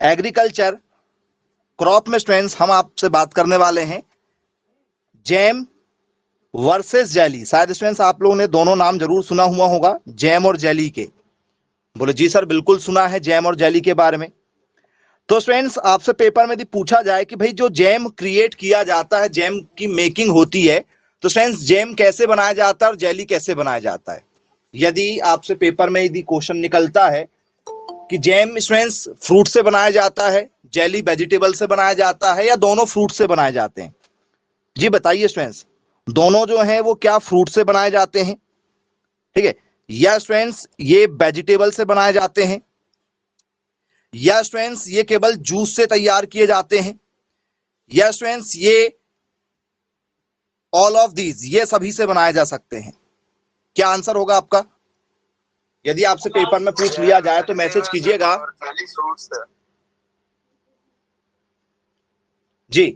Agriculture crop में students हम आपसे बात करने वाले हैं जैम वर्सेस जेली। शायद स्टूडेंट्स आप लोगों ने दोनों नाम जरूर सुना हुआ होगा, जैम और जेली के। बोले जी सर बिल्कुल सुना है जैम और जेली के बारे में। तो स्टूडेंट्स आपसे पेपर में यदि पूछा जाए कि भाई जो जैम क्रिएट किया जाता है, जैम की मेकिंग होती है, तो स्टूडेंट्स जैम कैसे बनाया जाता है और जेली कैसे बनाया जाता है। यदि आपसे पेपर में यदि क्वेश्चन निकलता है कि जैम स्टूडेंट्स फ्रूट से बनाया जाता है, जेली वेजिटेबल से बनाया जाता है, या दोनों फ्रूट से बनाए जाते हैं, जी बताइए स्टूडेंट्स। दोनों जो है वो क्या फ्रूट से बनाए जाते हैं, ठीक है, या स्टूडेंट्स ये वेजिटेबल से बनाए जाते हैं, या स्टूडेंट्स ये केवल जूस से तैयार किए जाते हैं, या स्टूडेंट्स ये ऑल ऑफ दीज, ये सभी से बनाए जा सकते हैं। क्या आंसर होगा आपका? यदि आपसे पेपर में पूछ लिया जाए तो मैसेज कीजिएगा जी।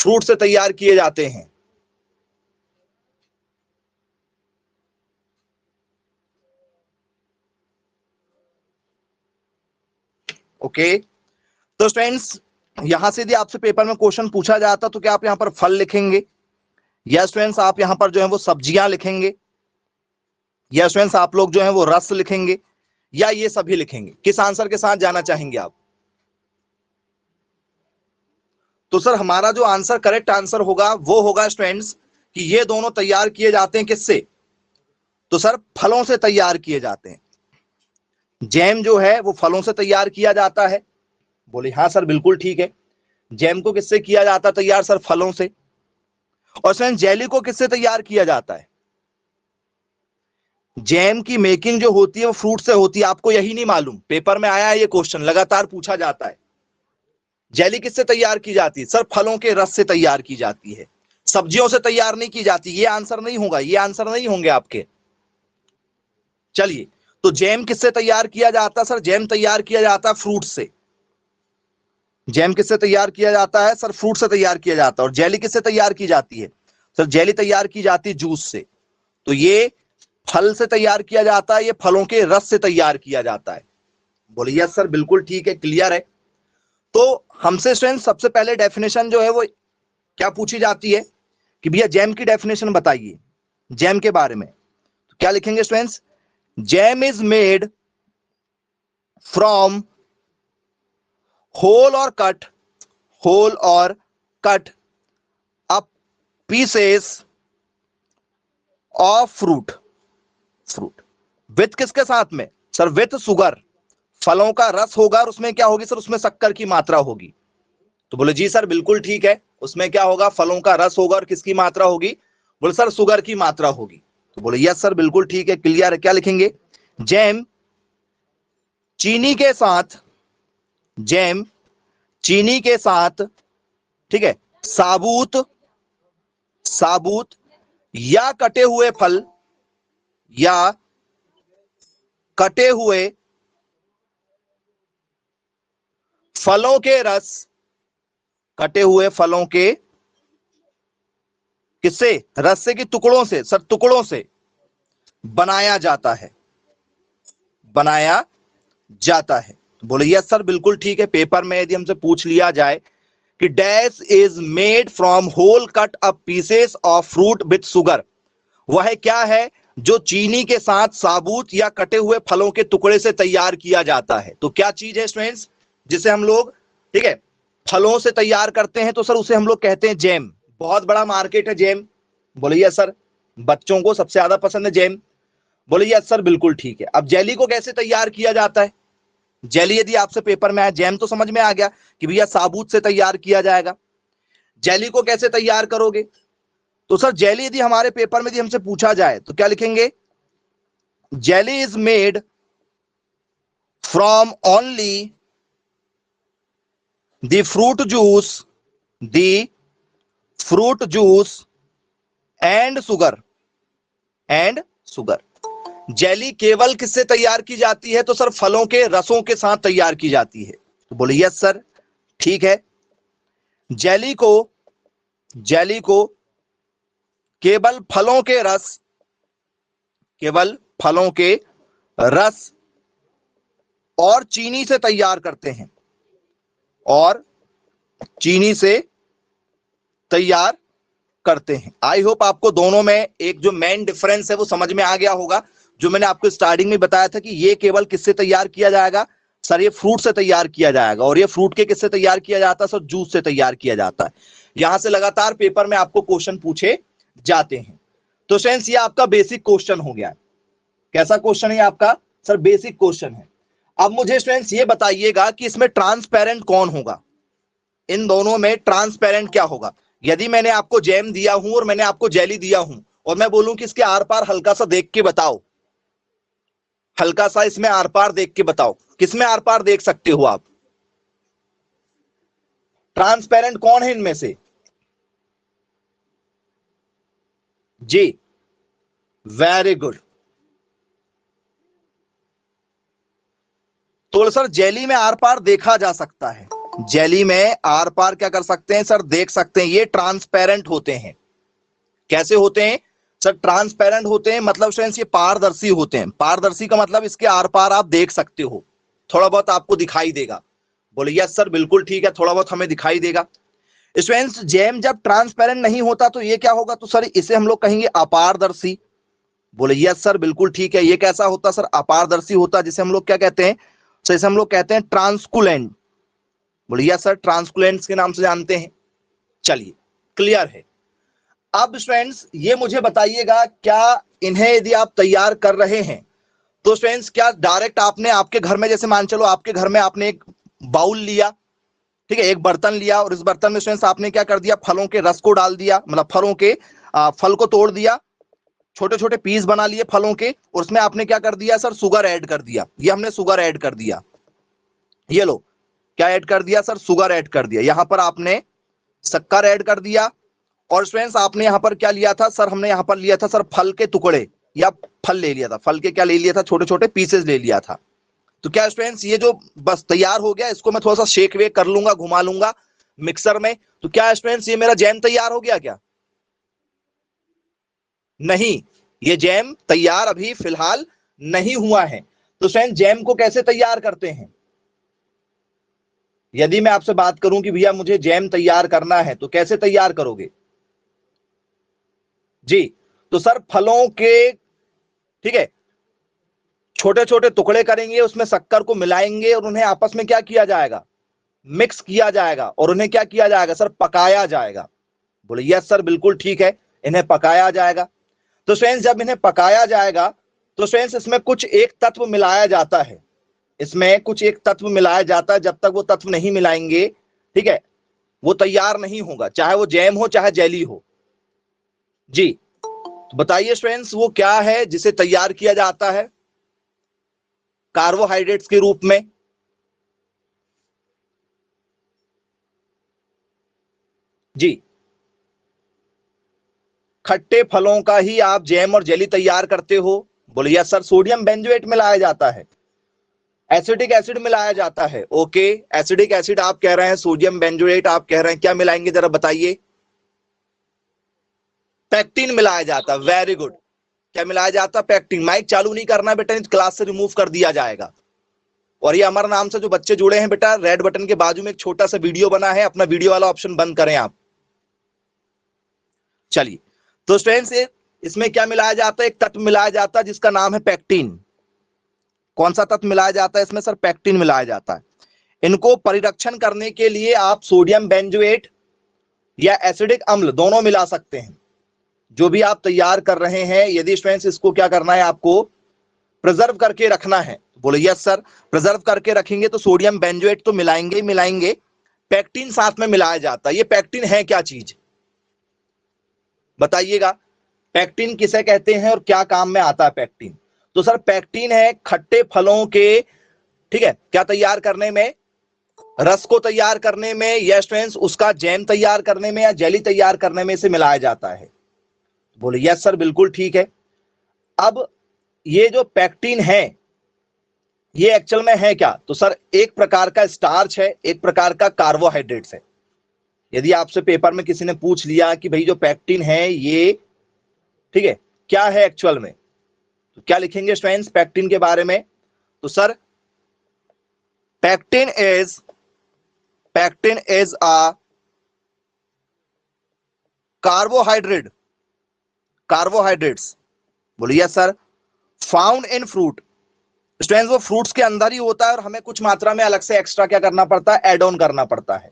फ्रूट से तैयार किए जाते हैं। ओके, तो स्टूडेंट्स यहां से यदि आपसे पेपर में क्वेश्चन पूछा जाता तो क्या आप यहां पर फल लिखेंगे, या स्टूडेंट्स आप यहां पर जो है वो सब्जियां लिखेंगे, या स्टूडेंट्स आप लोग जो है वो रस लिखेंगे, या ये सभी लिखेंगे? किस आंसर के साथ जाना चाहेंगे आप? तो सर हमारा जो आंसर, करेक्ट आंसर होगा वो होगा स्टूडेंट्स कि ये दोनों तैयार किए जाते हैं किससे? तो सर फलों से तैयार किए जाते हैं। जैम जो है वो फलों से तैयार किया जाता है। बोले हाँ सर बिल्कुल ठीक है। जैम को किससे किया जाता है तैयार? सर फलों से। और सर जेली को किससे तैयार किया जाता है? जैम की मेकिंग जो होती है वो फ्रूट से होती है। आपको यही नहीं मालूम? पेपर में आया है ये क्वेश्चन, लगातार पूछा जाता है। जेली किससे तैयार की जाती है? सर फलों के रस से तैयार की जाती है, सब्जियों से तैयार नहीं की जाती। ये आंसर नहीं होगा, ये आंसर नहीं होंगे आपके। चलिए, तो जैम किससे तैयार किया जाता है? सर जैम तैयार किया जाता है फ्रूट से। जैम किससे तैयार किया जाता है? सर फ्रूट से तैयार किया जाता है। और जेली किससे तैयार की जाती है? सर जेली तैयार की जाती है जूस से। तो ये फल से तैयार किया जाता है, ये फलों के रस से तैयार किया जाता है। बोलिए यस सर बिल्कुल ठीक है, क्लियर है। तो हमसे स्टूडेंट सबसे पहले डेफिनेशन जो है वो क्या पूछी जाती है कि भैया जैम की डेफिनेशन बताइए, जैम के बारे में। तो क्या लिखेंगे students? Jam is made from whole और कट, होल और cut up pieces of fruit, fruit with किसके साथ में? Sir with sugar. फलों का रस होगा और उसमें क्या होगी सर? उसमें शक्कर की मात्रा होगी। तो बोले जी सर बिल्कुल ठीक है, उसमें क्या होगा? फलों का रस होगा और किसकी मात्रा होगी? बोले सर सुगर की मात्रा होगी। तो बोले यस सर बिल्कुल ठीक है, क्लियर है। क्या लिखेंगे? जैम चीनी के साथ, जैम चीनी के साथ, ठीक है, साबुत, साबुत या कटे हुए फल, या कटे हुए फलों के रस, कटे हुए फलों के किससे? रस से कि टुकड़ों से? सर टुकड़ों से बनाया जाता है, बनाया जाता है। बोले यस सर बिल्कुल ठीक है। पेपर में यदि हमसे पूछ लिया जाए कि dash is made from whole cut up pieces of fruit with sugar, वह क्या है जो चीनी के साथ साबुत या कटे हुए फलों के टुकड़े से तैयार किया जाता है? तो क्या चीज है स्टूडेंट्स जिसे हम लोग, ठीक है, फलों से तैयार करते हैं? तो सर उसे हम लोग कहते हैं जैम। बहुत बड़ा मार्केट है जैम। बोलिए सर बच्चों को सबसे ज्यादा पसंद है जैम। बोलिए सर बिल्कुल ठीक है। अब जेली को कैसे तैयार किया जाता है? जेली यदि आपसे पेपर में आया, जैम तो समझ में आ गया कि भैया साबुत से तैयार किया जाएगा। जेली को कैसे तैयार करोगे? तो सर जेली यदि हमारे पेपर में यदि हमसे पूछा जाए तो क्या लिखेंगे? Jelly is made from only the fruit juice, the fruit juice and sugar, and sugar. Jelly केवल किससे तैयार की जाती है? तो सर फलों के रसों के साथ तैयार की जाती है। तो बोलिए यस सर ठीक है। जेली को, जेली को केवल फलों के रस, केवल फलों के रस और चीनी से तैयार करते हैं, और चीनी से तैयार करते हैं। आई होप आपको दोनों में एक जो मेन डिफरेंस है वो समझ में आ गया होगा। जो मैंने आपको स्टार्टिंग में बताया था कि ये केवल किससे तैयार किया जाएगा सर, ये फ्रूट से तैयार किया जाएगा, और ये फ्रूट के किससे तैयार किया जाता है सर, जूस से तैयार किया जाता है। यहां से लगातार पेपर में आपको क्वेश्चन पूछे जाते हैं। तो स्टूडेंट्स ये आपका बेसिक क्वेश्चन हो गया। कैसा क्वेश्चन है आपका सर, बेसिक क्वेश्चन है। अब मुझे स्टूडेंट्स ये बताइएगा कि इसमें ट्रांसपेरेंट कौन होगा, इन दोनों में ट्रांसपेरेंट क्या होगा। यदि मैंने आपको जैम दिया हूं और मैंने आपको जेली दिया हूं और मैं बोलूं कि इसके आर पार हल्का सा देख के बताओ, हल्का सा इसमें आर पार देख के बताओ, किसमें आर पार देख सकते हो आप, ट्रांसपेरेंट कौन है इनमें से? जी वेरी गुड। तो सर जेली में आर पार देखा जा सकता है, जेली में आर पार क्या कर सकते हैं सर, देख सकते हैं। ये ट्रांसपेरेंट होते हैं। कैसे होते हैं सर, ट्रांसपेरेंट होते हैं, मतलब स्टूडेंट्स ये पारदर्शी होते हैं। पारदर्शी का मतलब इसके आर पार आप देख सकते हो, थोड़ा बहुत आपको दिखाई देगा। बोले यस सर बिल्कुल ठीक है, थोड़ा बहुत हमें दिखाई देगा। स्टूडेंट्स जैम जब ट्रांसपेरेंट नहीं होता तो ये क्या होगा, तो सर इसे हम लोग कहेंगे अपारदर्शी। बोले यस सर बिल्कुल ठीक है। ये कैसा होता सर, अपारदर्शी होता, जिसे हम लोग क्या कहते हैं सर, इसे हम लोग कहते हैं ट्रांसकुलेंट। बोले यस सर, ट्रांसकुलेंट के नाम से जानते हैं। चलिए क्लियर है। अब स्टूडेंट्स ये मुझे बताइएगा, क्या इन्हें यदि आप तैयार कर रहे हैं तो स्टूडेंट्स क्या डायरेक्ट आपने आपके घर में, जैसे मान चलो आपके घर में आपने एक बाउल लिया, ठीक है, एक बर्तन लिया, और इस बर्तन में स्टूडेंट्स आपने क्या कर दिया, फलों के रस को डाल दिया, मतलब फलों के फल को तोड़ दिया, छोटे छोटे पीस बना लिए फलों के, और उसमें आपने क्या कर दिया सर, शुगर ऐड कर दिया। ये हमने शुगर ऐड कर दिया, ये लो क्या ऐड कर दिया सर, शुगर ऐड कर दिया। यहां पर आपने शक्कर ऐड कर दिया, और स्टूडेंट्स आपने यहां पर क्या लिया था सर, हमने यहां पर लिया था सर फल के टुकड़े, या फल ले लिया था, फल के क्या ले लिया था, छोटे छोटे पीसेस ले लिया था। तो क्या स्टूडेंट्स ये जो बस तैयार हो गया, इसको मैं थोड़ा सा शेक वेक कर लूंगा, घुमा लूंगा मिक्सर में, तो क्या स्टूडेंट्स ये मेरा जैम तैयार हो गया क्या? नहीं, ये जैम तैयार अभी फिलहाल नहीं हुआ है। तो स्टूडेंट्स जैम को कैसे तैयार करते हैं? यदि मैं आपसे बात करूं कि भैया मुझे जैम तैयार करना है तो कैसे तैयार करोगे? जी, तो सर फलों के, ठीक है, छोटे छोटे टुकड़े करेंगे, उसमें शक्कर को मिलाएंगे और उन्हें आपस में क्या किया जाएगा, मिक्स किया जाएगा, और उन्हें क्या किया जाएगा सर, पकाया जाएगा। बोले यस सर बिल्कुल ठीक है, इन्हें पकाया जाएगा। तो फ्रेंड्स जब इन्हें पकाया जाएगा तो फ्रेंड्स इसमें कुछ एक तत्व मिलाया जाता है, इसमें कुछ एक तत्व मिलाया जाता है। जब तक वो तत्व नहीं मिलाएंगे, ठीक है, वो तैयार नहीं होगा, चाहे वो जैम हो चाहे जेली हो। जी, तो बताइए फ्रेंड्स वो क्या है जिसे तैयार किया जाता है कार्बोहाइड्रेट्स के रूप में? जी, खट्टे फलों का ही आप जैम और जेली तैयार करते हो? बोले यस सर, सोडियम बेंजोएट मिलाया जाता है, एसिडिक एसिड मिलाया जाता है। ओके, एसिडिक एसिड आप कह रहे हैं, सोडियम बेंजोएट आप कह रहे हैं, क्या मिलाएंगे जरा बताइए? पैक्टिन मिलाया जाता। वेरी गुड, क्या मिलाया जाता? पैक्टिन। माइक चालू नहीं करना बेटा, क्लास से रिमूव कर दिया जाएगा। और ये अमर नाम से जो बच्चे जुड़े हैं बेटा, रेड बटन के बाजू में एक छोटा सा वीडियो बना है, अपना वीडियो वाला ऑप्शन बंद करें आप। चलिए, तो स्टूडेंट्स इसमें क्या मिलाया जाता है, एक तत्व मिलाया जाता है जिसका नाम है पैक्टिन। कौन सा तत्व मिलाया जाता है इसमें सर? पैक्टिन मिलाया जाता है। इनको परिरक्षण करने के लिए आप सोडियम बेंजोएट या एसिडिक अम्ल दोनों मिला सकते हैं। जो भी आप तैयार कर रहे हैं, यदि स्टूडेंट्स इसको क्या करना है, आपको प्रिजर्व करके रखना है, बोले यस सर, प्रिजर्व करके रखेंगे तो सोडियम बेंजोएट तो मिलाएंगे ही मिलाएंगे, पैक्टिन साथ में मिलाया जाता है। ये पैक्टिन है क्या चीज बताइएगा? पैक्टिन किसे कहते हैं और क्या काम में आता है पैक्टिन? तो सर पैक्टिन है खट्टे फलों के, ठीक है, क्या तैयार करने में, रस को तैयार करने में, या स्टूडेंट्स उसका जैम तैयार करने में या जेली तैयार करने में इसे मिलाया जाता है। बोले यस सर बिल्कुल ठीक है। अब ये जो पैक्टिन है ये एक्चुअल में है क्या? तो सर एक प्रकार का स्टार्च है, एक प्रकार का कार्बोहाइड्रेट्स है। यदि आपसे पेपर में किसी ने पूछ लिया कि भाई जो पैक्टिन है ये, ठीक है, क्या है एक्चुअल में, तो क्या लिखेंगे स्टूडेंट्स पैक्टिन के बारे में? तो sir pectin is a carbohydrates. बोलिए yes sir. Found in fruit. Students वो फ्रूट्स के अंदर ही होता है और हमें कुछ मात्रा में अलग से एक्स्ट्रा क्या करना पड़ता है, ऐड ऑन करना पड़ता है।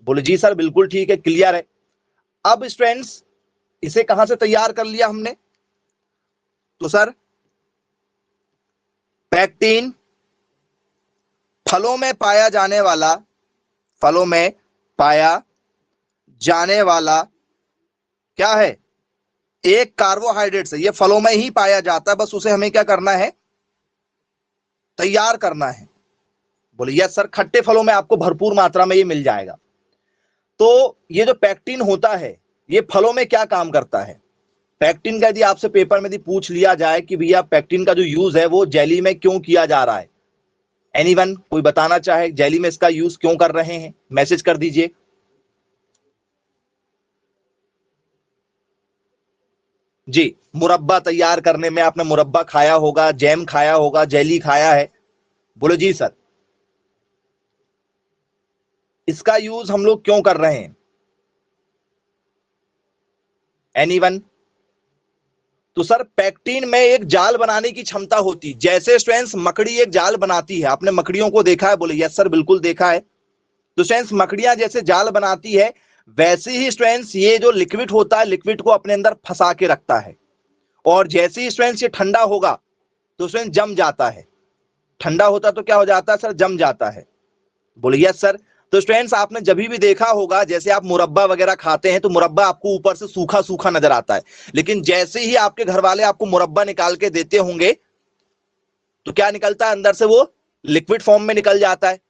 बोले जी सर बिल्कुल ठीक है, क्लियर है। अब स्टूडेंट्स इसे कहां से तैयार कर लिया हमने, तो सर पैक्टिन फलों में पाया जाने वाला क्या है, एक कार्बोहाइड्रेट है। ये फलों में ही पाया जाता है, बस उसे हमें क्या करना है, तैयार करना है। बोले यस सर, खट्टे फलों में आपको भरपूर मात्रा में ये मिल जाएगा। तो ये जो पैक्टिन होता है ये फलों में क्या काम करता है। पैक्टिन का यदि आपसे पेपर में यदि पूछ लिया जाए कि भैया पैक्टिन का जो यूज है वो जेली में क्यों किया जा रहा है, एनीवन कोई बताना चाहे जेली में इसका यूज क्यों कर रहे हैं, मैसेज कर दीजिए। जी, मुरब्बा तैयार करने में, आपने मुरब्बा खाया होगा, जैम खाया होगा, जेली खाया है। बोलो जी सर, इसका यूज हम लोग क्यों कर रहे हैं, एनीवन। तो सर पैक्टिन में एक जाल बनाने की क्षमता होती है, जैसे स्टूडेंट्स मकड़ी एक जाल बनाती है, आपने मकड़ियों को देखा है, बोले यस सर बिल्कुल देखा है। तो स्टूडेंट्स मकड़ियां जैसे जाल बनाती है, वैसे ही स्टूडेंट्स ये जो लिक्विड होता है, लिक्विड को अपने अंदर फंसा के रखता है, और जैसे ही स्टूडेंट्स ये ठंडा होगा तो स्टूडेंट्स जम जाता है। ठंडा होता तो क्या हो जाता है सर, जम जाता है। बोलिए यस सर। तो स्टूडेंट्स आपने जब भी देखा होगा, जैसे आप मुरब्बा वगैरह खाते हैं तो मुरब्बा आपको ऊपर से सूखा सूखा नजर आता है, लेकिन जैसे ही आपके घर वाले आपको मुरब्बा निकाल के देते होंगे तो क्या निकलता है अंदर से, वो लिक्विड फॉर्म में निकल जाता है।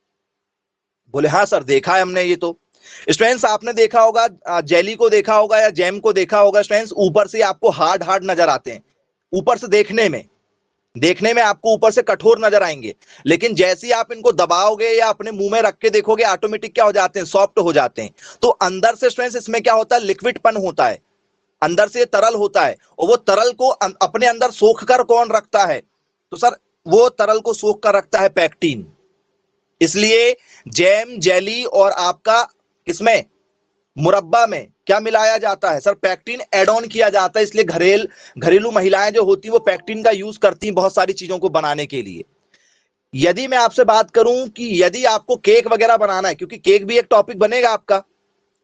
बोले हाँ सर देखा है हमने ये। तो स्टूडेंट्स आपने देखा होगा, जेली को देखा होगा या जैम को देखा होगा, स्टूडेंट्स ऊपर से आपको हार्ड हार्ड नजर आते हैं, ऊपर से देखने में आपको ऊपर से कठोर नजर आएंगे, लेकिन जैसे ही आप इनको दबाओगे या अपने मुंह में रख के देखोगे, ऑटोमेटिक क्या हो जाते हैं, सॉफ्ट हो जाते हैं। तो अंदर से स्टूडेंट्स इसमें क्या होता है, लिक्विडपन होता है, अंदर से तरल होता है, और वो तरल को अपने अंदर सोख कर कौन रखता है, तो सर वो तरल को सोख कर रखता है पैक्टिन। इसलिए जैम, जेली और आपका इसमें मुरब्बा में क्या मिलाया जाता है सर, पैक्टिन एड ऑन किया जाता है। इसलिए घरेलू महिलाएं जो होती है वो पैक्टिन का यूज करती हैं बहुत सारी चीजों को बनाने के लिए। यदि मैं आपसे बात करूं कि यदि आपको केक वगैरह बनाना है, क्योंकि केक भी एक टॉपिक बनेगा आपका,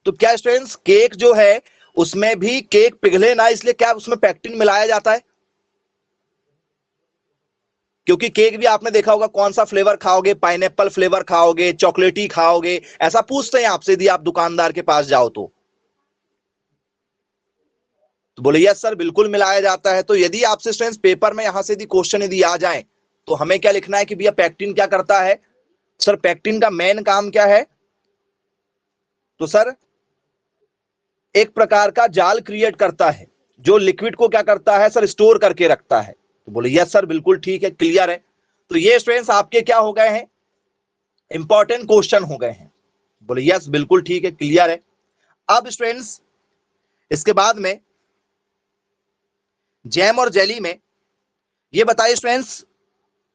तो क्या स्टूडेंट्स केक जो है उसमें भी केक पिघले ना, इसलिए क्या उसमें पैक्टिन मिलाया जाता है। क्योंकि केक भी आपने देखा होगा, कौन सा फ्लेवर खाओगे, पाइनएप्पल फ्लेवर खाओगे, चॉकलेटी खाओगे, ऐसा पूछते हैं आपसे यदि आप दुकानदार के पास जाओ तो बोले यस सर बिल्कुल मिलाया जाता है। तो यदि आपसे स्टूडेंट्स पेपर में यहां से यदि क्वेश्चन यदि आ जाए तो हमें क्या लिखना है कि भैया पैक्टिन क्या करता है। सर पैक्टिन का मेन काम क्या है, तो सर एक प्रकार का जाल क्रिएट करता है जो लिक्विड को क्या करता है सर, स्टोर करके रखता है। तो बोले यस सर बिल्कुल ठीक है, क्लियर है। तो ये स्टूडेंट्स आपके क्या हो गए हैं, इंपॉर्टेंट क्वेश्चन हो गए हैं। बोले यस बिल्कुल ठीक है, क्लियर है। अब स्टूडेंट्स इसके बाद में जैम और जेली में ये बताइए स्टूडेंट्स,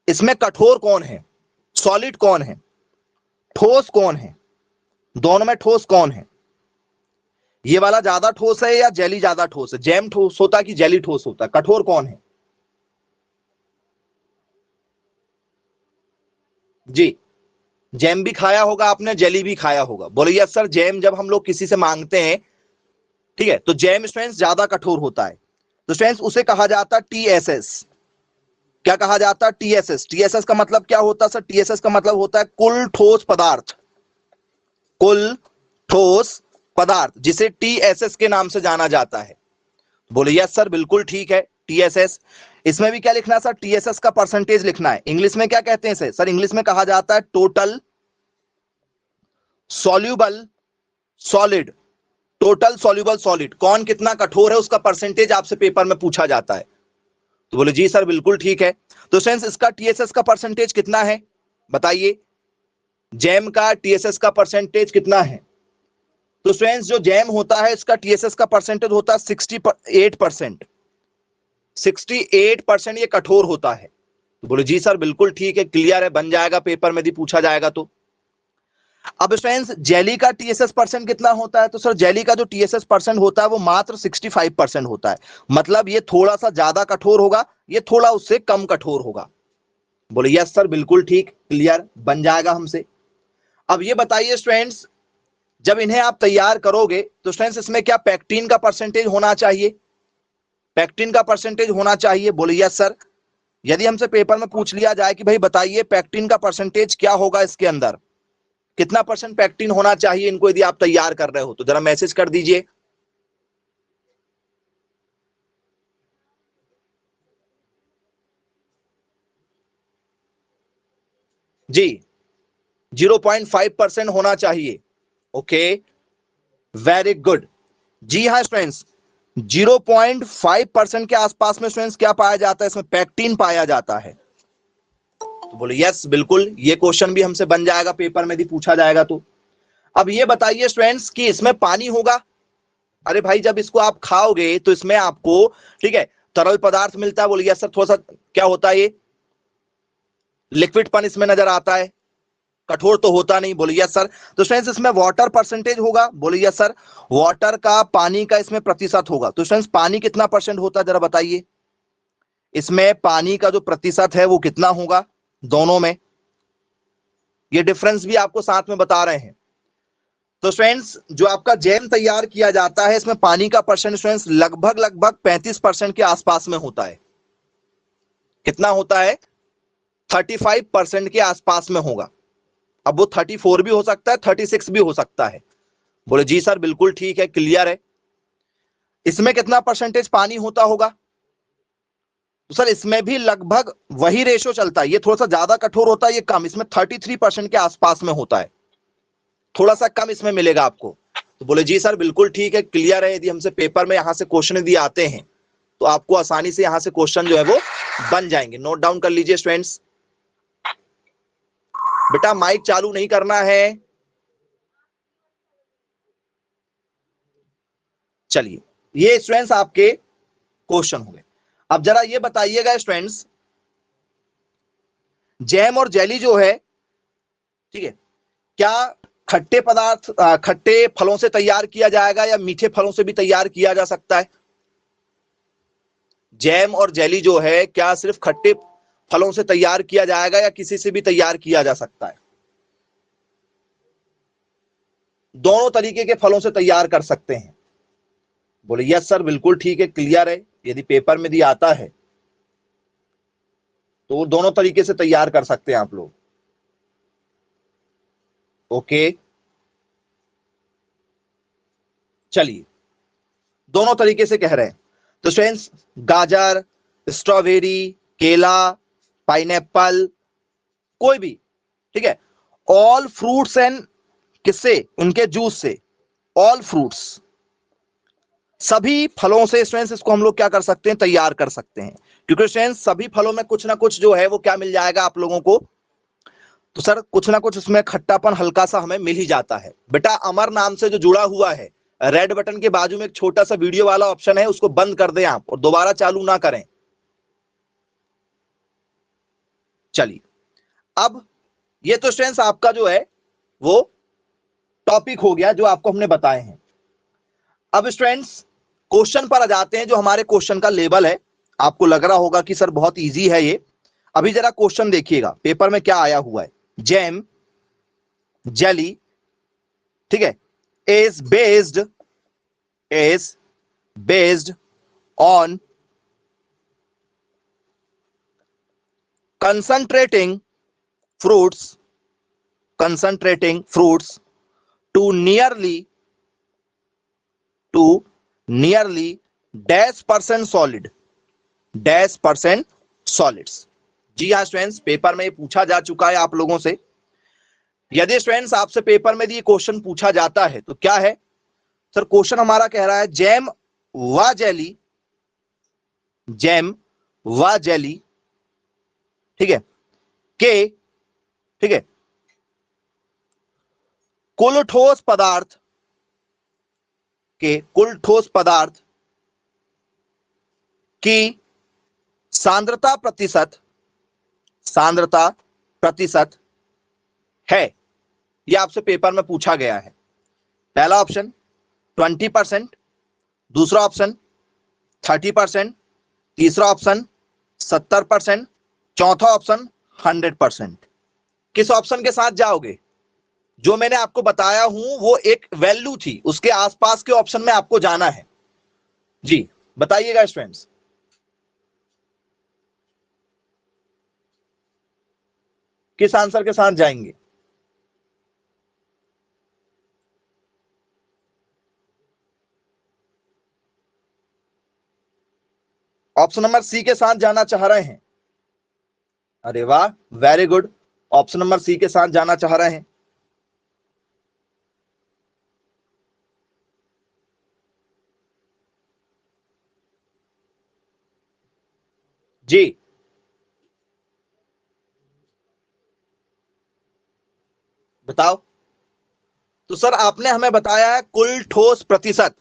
इसमें कठोर कौन है, सॉलिड कौन है, ठोस कौन है, दोनों में ठोस कौन है। ये वाला ज्यादा ठोस है या जेली ज्यादा ठोस है, जैम ठोस होता है कि जेली ठोस होता है, कठोर कौन है। जी, जैम भी खाया होगा आपने, जेली भी खाया होगा। बोले यस सर, जैम जब हम लोग किसी से मांगते हैं, ठीक है, तो जैम स्टूडेंट्स ज्यादा कठोर होता है, तो स्टूडेंट्स उसे कहा जाता है टीएसएस। क्या कहा जाता है, टीएसएस। टीएसएस का मतलब क्या होता है सर, टीएसएस का मतलब होता है कुल ठोस पदार्थ, कुल ठोस पदार्थ, जिसे टीएसएस के नाम से जाना जाता है। बोले यस सर बिल्कुल ठीक है, टीएसएस। इसमें भी क्या लिखना है सर, टीएसएस का परसेंटेज लिखना है। इंग्लिश में क्या कहते हैं सर, इंग्लिश में कहा जाता है total soluble solid, total soluble solid, कौन कितना कठोर है उसका परसेंटेज आपसे पेपर में पूछा जाता है। तो बोले जी सर बिल्कुल ठीक है। तो स्टूडेंट्स इसका टीएसएस का परसेंटेज कितना है बताइए, जैम का टीएसएस का परसेंटेज कितना है। तो स्टूडेंट्स जो जैम होता है इसका टीएसएस का परसेंटेज होता है 68%। 68% ये कठोर होता है, तो बोले जी सर बिल्कुल ठीक है, क्लियर है, बन जाएगा, पेपर में यदि पूछा जाएगा तो। अब फ्रेंड्स जेली का टीएसएस परसेंट कितना होता है? तो सर जेली का जो टीएसएस परसेंट होता है वो मात्र 65% होता है। मतलब ये थोड़ा सा ज्यादा कठोर होगा, ये थोड़ा उससे कम कठोर होगा। बोले यस सर बिल्कुल ठीक, क्लियर, बन जाएगा हमसे। अब ये बताइए स्टूडेंट्स, जब इन्हें आप तैयार करोगे तो स्टूडेंट्स इसमें क्या पैक्टीन का परसेंटेज होना चाहिए? पैक्टीन का परसेंटेज होना चाहिए? बोले यस सर। यदि हमसे पेपर में पूछ लिया जाए कि भाई बताइए पैक्टीन का परसेंटेज क्या होगा, इसके अंदर कितना परसेंट पैक्टीन होना चाहिए इनको यदि आप तैयार कर रहे हो, तो जरा मैसेज कर दीजिए। जी 0.5% होना चाहिए। Okay very good. जी हाँ स्टूडेंट्स, 0.5% के आसपास में स्टूडेंट्स क्या पाया जाता है? इसमें पैक्टीन पाया जाता है। तो बोले यस बिल्कुल, ये क्वेश्चन भी हमसे बन जाएगा पेपर में यदि पूछा जाएगा तो। अब ये बताइए स्टूडेंट्स कि इसमें पानी होगा? अरे भाई जब इसको आप खाओगे तो इसमें आपको, ठीक है, तरल पदार्थ मिलता है। बोले यस सर, थोड़ा सा क्या होता है, ये लिक्विडपन इसमें नजर आता है, कठोर तो होता नहीं। बोले यस सर। तो स्टूडेंट्स इसमें वाटर परसेंटेज होगा? बोले यस सर, वाटर का, पानी का इसमें प्रतिशत होगा। तो स्टूडेंट्स पानी कितना परसेंट होता है जरा बताइए, इसमें पानी का जो प्रतिशत है वो कितना होगा दोनों में? ये डिफरेंस भी आपको साथ में बता रहे हैं। तो स्टूडेंट्स जो आपका जैम तैयार किया जाता है इसमें पानी का परसेंट स्टूडेंट्स लगभग लगभग 35% के आसपास में होता है। कितना होता है? 35% के आसपास में होगा। अब वो 34 भी हो सकता है, 36 भी हो सकता है। बोले जी सर बिल्कुल ठीक है, क्लियर है। इसमें कितना परसेंटेज पानी होता होगा? तो सर इसमें भी लगभग वही रेशो चलता है, ये थोड़ा सा ज्यादा कठोर होता है, ये कम, इसमें 33% के आसपास में होता है, थोड़ा सा कम इसमें मिलेगा आपको। तो बोले जी सर बिल्कुल ठीक है, क्लियर है। यदि हमसे पेपर में यहां से क्वेश्चन यदि आते हैं तो आपको आसानी से यहां से क्वेश्चन जो है वो बन जाएंगे। नोट डाउन कर लीजिए स्टूडेंट्स। बेटा माइक चालू नहीं करना है। चलिए ये स्टूडेंट्स आपके क्वेश्चन हो गए। अब जरा ये बताइएगा स्टूडेंट्स, जैम और जेली जो है, ठीक है, क्या खट्टे पदार्थ, खट्टे फलों से तैयार किया जाएगा या मीठे फलों से भी तैयार किया जा सकता है? जैम और जेली जो है क्या सिर्फ खट्टे फलों से तैयार किया जाएगा या किसी से भी तैयार किया जा सकता है? दोनों तरीके के फलों से तैयार कर सकते हैं। बोले यस सर बिल्कुल ठीक है, क्लियर है। यदि पेपर में भी आता है तो वो दोनों तरीके से तैयार कर सकते हैं आप लोग। ओके चलिए, दोनों तरीके से कह रहे हैं। तो स्टूडेंट्स गाजर, स्ट्रॉबेरी, केला, पाइनएप्पल, कोई भी, ठीक है, ऑल फ्रूट्स एंड किससे? उनके जूस से। ऑल फ्रूट्स, सभी फलों से स्टूडेंट्स इसको हम लोग क्या कर सकते हैं? तैयार कर सकते हैं। क्योंकि स्टूडेंट्स सभी फलों में कुछ ना कुछ जो है वो क्या मिल जाएगा आप लोगों को? तो सर कुछ ना कुछ उसमें खट्टापन हल्का सा हमें मिल ही जाता है। बेटा अमर नाम से जो जुड़ा हुआ है, रेड बटन के बाजू में एक छोटा सा वीडियो वाला ऑप्शन है, उसको बंद कर दें आप और दोबारा चालू ना करें। चलिए अब ये तो स्टूडेंट्स आपका जो है वो टॉपिक हो गया जो आपको हमने बताए हैं। अब स्टूडेंट्स क्वेश्चन पर आ जाते हैं। जो हमारे क्वेश्चन का लेवल है, आपको लग रहा होगा कि सर बहुत इजी है ये। अभी जरा क्वेश्चन देखिएगा पेपर में क्या आया हुआ है। जैम, जेली, ठीक है, is based on concentrating fruits to nearly dash percent solids। जी हाँ स्टूडेंट्स, पेपर में ये पूछा जा चुका है आप लोगों से। यदि स्टूडेंट्स आपसे पेपर में ये क्वेश्चन पूछा जाता है तो क्या है सर? क्वेश्चन हमारा कह रहा है जैम व जेली, ठीक है, के, ठीक है, कुल ठोस पदार्थ की सांद्रता प्रतिशत सांद्रता प्रतिशत है? यह आपसे पेपर में पूछा गया है। पहला ऑप्शन 20%, दूसरा ऑप्शन 30%, तीसरा ऑप्शन 70%, चौथा ऑप्शन 100%। किस ऑप्शन के साथ जाओगे? जो मैंने आपको बताया हूं वो एक वैल्यू थी, उसके आसपास के ऑप्शन में आपको जाना है। जी बताइएगा स्टूडेंट्स। किस आंसर के साथ जाएंगे? ऑप्शन नंबर सी के साथ जाना चाह रहे हैं? अरे वाह, very good, option number C के साथ जाना चाह रहे हैं। जी बताओ। तो सर आपने हमें बताया है कुल ठोस प्रतिशत,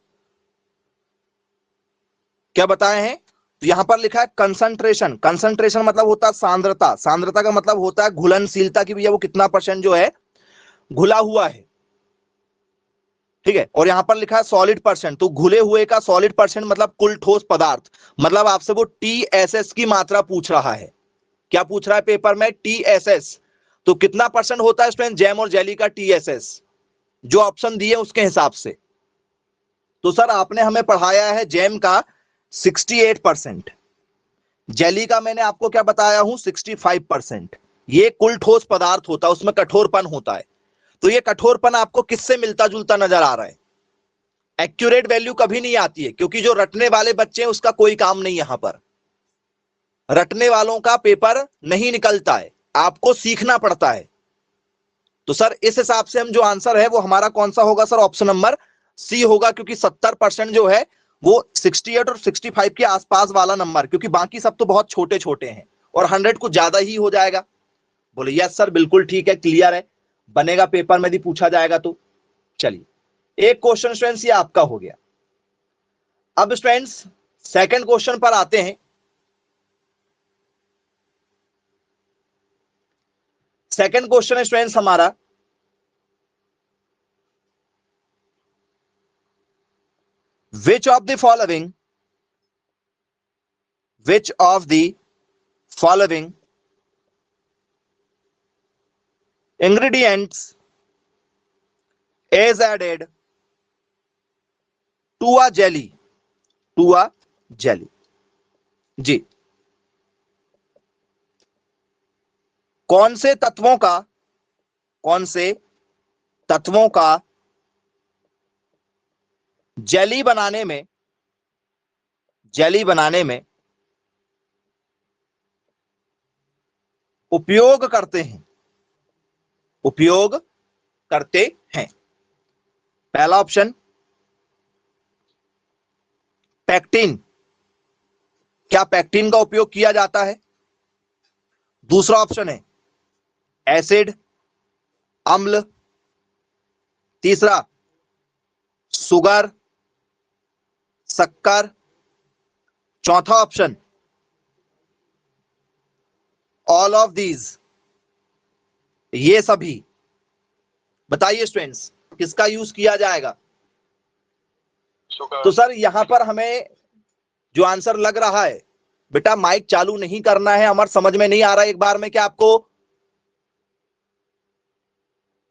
क्या बताए हैं? तो यहां पर लिखा है कंसंट्रेशन। कंसंट्रेशन मतलब होता है सांद्रता, सांद्रता का मतलब होता है घुलनशीलता की, भैया वो कितना परसेंट जो है घुला हुआ है, ठीक है। और यहां पर लिखा है सॉलिड परसेंट, तो घुले हुए का सॉलिड परसेंट मतलब कुल ठोस पदार्थ, मतलब आपसे वो टीएसएस की मात्रा पूछ रहा है। क्या पूछ रहा है पेपर में? टीएसएस। तो कितना परसेंट होता है स्टूडेंट जैम और जेली का टीएसएस? जो ऑप्शन दिए उसके हिसाब से। तो सर आपने हमें पढ़ाया है जैम का 68%, जेली का मैंने आपको क्या बताया हूं 65%। ये कुल ठोस पदार्थ होता है, उसमें कठोरपन होता है। तो ये कठोरपन आपको किससे मिलता जुलता नजर आ रहा है? एक्यूरेट वैल्यू कभी नहीं आती है, क्योंकि जो रटने वाले बच्चे हैं उसका कोई काम नहीं, यहां पर रटने वालों का पेपर नहीं निकलता है, आपको सीखना पड़ता है। तो सर इस हिसाब से हम जो आंसर है वो हमारा कौन सा होगा सर? ऑप्शन नंबर सी होगा, क्योंकि 70% जो है वो 68 और 65 के आसपास वाला नंबर, क्योंकि बाकी सब तो बहुत छोटे छोटे हैं और 100 कुछ ज्यादा ही हो जाएगा। बोले यस सर बिल्कुल ठीक है, क्लियर है, बनेगा पेपर में यदि पूछा जाएगा तो। चलिए एक क्वेश्चन स्टूडेंट्स ये आपका हो गया। अब स्टूडेंट्स सेकंड क्वेश्चन पर आते हैं। सेकंड क्वेश्चन है स्टूडेंट्स हमारा, which of the following which of the following ingredients is added to a jelly, to a jelly? जी कौन से तत्वों का, कौन से तत्वों का जेली बनाने में, जेली बनाने में उपयोग करते हैं, उपयोग करते हैं? पहला ऑप्शन पैक्टिन, क्या पैक्टिन का उपयोग किया जाता है? दूसरा ऑप्शन है एसिड, अम्ल, तीसरा शुगर, शक्कर, चौथा ऑप्शन ऑल ऑफ दीज, ये सभी। बताइए स्टूडेंट्स किसका यूज किया जाएगा? तो सर यहां पर हमें जो आंसर लग रहा है, बेटा माइक चालू नहीं करना है, हमारे समझ में नहीं आ रहा है एक बार में क्या आपको?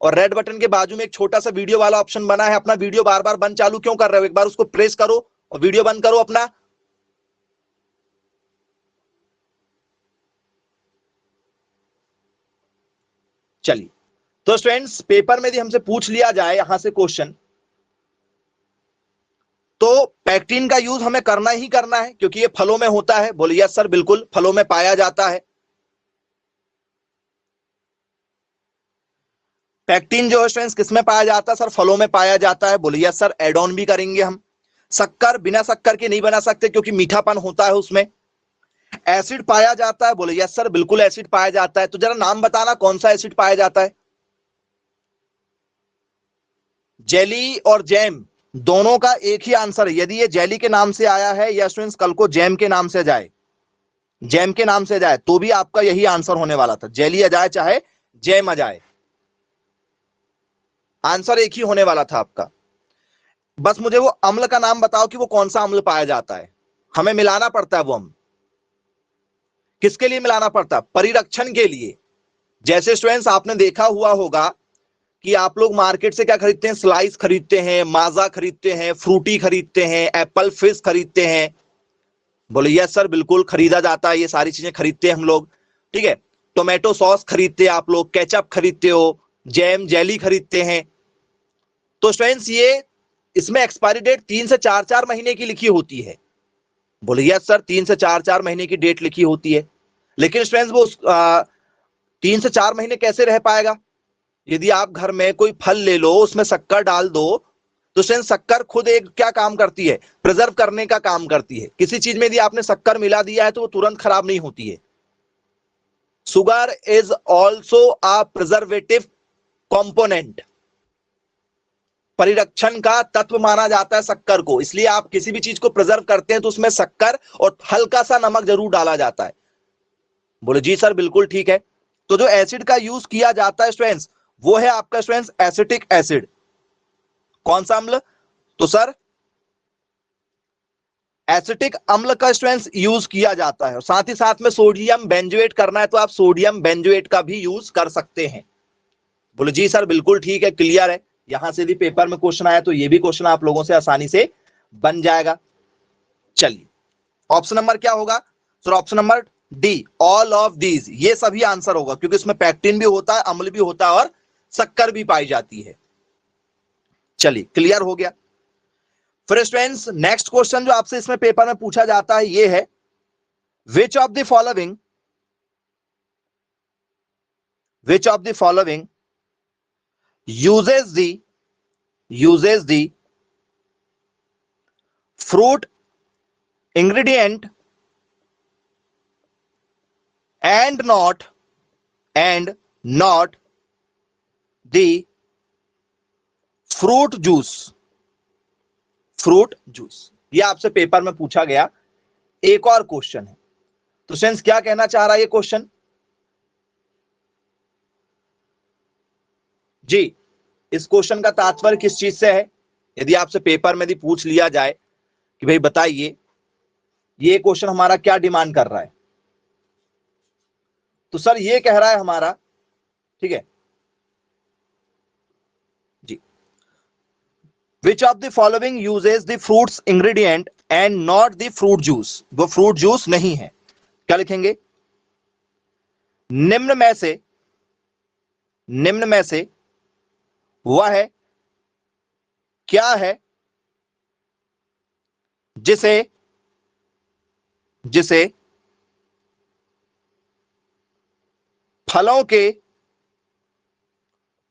और रेड बटन के बाजू में एक छोटा सा वीडियो वाला ऑप्शन बना है, अपना वीडियो बार बार बंद चालू क्यों कर रहे हो? एक बार उसको प्रेस करो और वीडियो बंद करो अपना। चलिए तो स्टूडेंट्स पेपर में यदि हमसे पूछ लिया जाए यहां से क्वेश्चन, तो पैक्टिन का यूज हमें करना ही करना है, क्योंकि ये फलों में होता है। बोलिए यस सर बिल्कुल, फलों में पाया जाता है। पैक्टिन जो है स्टूडेंट्स किस में पाया जाता है सर? फलों में पाया जाता है। बोलिए यस सर, एड ऑन भी करेंगे हम। शक्कर बिना शक्कर के नहीं बना सकते, क्योंकि मीठापन होता है उसमें। एसिड पाया जाता है। बोले यस सर बिल्कुल एसिड पाया जाता है। तो जरा नाम बताना कौन सा एसिड पाया जाता है? जेली और जैम दोनों का एक ही आंसर है। यदि ये जेली के नाम से आया है या स्टूडेंट्स कल को जैम के नाम से जाए, जैम के नाम से जाए तो भी आपका यही आंसर होने वाला था, जेली आ जाए चाहे जैम आ जाए, आंसर एक ही होने वाला था आपका। बस मुझे वो अम्ल का नाम बताओ कि वो कौन सा अम्ल पाया जाता है, हमें मिलाना पड़ता है वो अम्ल। किसके लिए मिलाना पड़ता है? परिरक्षण के लिए। जैसे स्टूडेंट्स आपने देखा हुआ होगा कि आप लोग मार्केट से क्या खरीदते हैं, स्लाइस खरीदते हैं, माजा खरीदते हैं, फ्रूटी खरीदते हैं, एप्पल फिज खरीदते हैं। बोले यस सर, बिल्कुल खरीदा जाता है, ये सारी चीजें खरीदते हैं हम लोग, ठीक है। टोमेटो सॉस खरीदते हैं आप लोग, केचप खरीदते हो, जैम जेली खरीदते हैं। तो स्टूडेंट्स ये इसमें एक्सपायरी डेट 3 से 4 महीने की लिखी होती है। बोले यस सर, 3 से 4 महीने की डेट लिखी होती है, लेकिन स्टूडेंट्स वो 3 से 4 महीने कैसे रह पाएगा? यदि आप घर में कोई फल ले लो, उसमें शक्कर डाल दो, तो स्टूडेंट शक्कर खुद एक क्या काम करती है? प्रिजर्व करने का काम करती है। किसी चीज में यदि आपने शक्कर मिला दिया है तो वो तुरंत खराब नहीं होती है। Sugar is also a preservative component, परिरक्षण का तत्व माना जाता है शक्कर को। इसलिए आप किसी भी चीज को प्रिजर्व करते हैं तो उसमें शक्कर और हल्का सा नमक जरूर डाला जाता है। बोले जी सर, बिल्कुल ठीक है। तो जो एसिड का यूज किया जाता है स्टूडेंट्स, वो है आपका स्टूडेंट्स एसिटिक एसिड। कौन सा अम्ल? तो सर एसिटिक अम्ल का स्टूडेंट्स यूज किया जाता है। और साथ ही साथ में सोडियम बेंजोएट करना है तो आप सोडियम बेंजोएट का भी यूज कर सकते हैं। बोले जी सर, बिल्कुल ठीक है, क्लियर है। यहां से भी पेपर में क्वेश्चन आया तो ये भी क्वेश्चन आप लोगों से आसानी से बन जाएगा। चलिए, ऑप्शन नंबर क्या होगा sir? Option number D, all of these, ये सभी आंसर होगा, क्योंकि इसमें पैक्टिन भी होता है, अम्ल भी होता है और शक्कर भी पाई जाती है। चलिए, क्लियर हो गया। फिर स्टूडेंट्स नेक्स्ट क्वेश्चन जो आपसे इसमें पेपर में पूछा जाता है ये है, विच of the following uses the fruit ingredient and not the fruit juice। ये आपसे पेपर में पूछा गया एक और क्वेश्चन है। तो सेंस क्या कहना चाह रहा है ये क्वेश्चन? जी, इस क्वेश्चन का तात्पर्य किस चीज से है? यदि आपसे पेपर में यदि पूछ लिया जाए कि भाई बताइए ये क्वेश्चन हमारा क्या डिमांड कर रहा है, तो सर ये कह रहा है हमारा, ठीक है जी, which of the following uses the fruits ingredient and not the fruit juice. वो फ्रूट जूस नहीं है। क्या लिखेंगे? निम्न में से वह है क्या है जिसे फलों के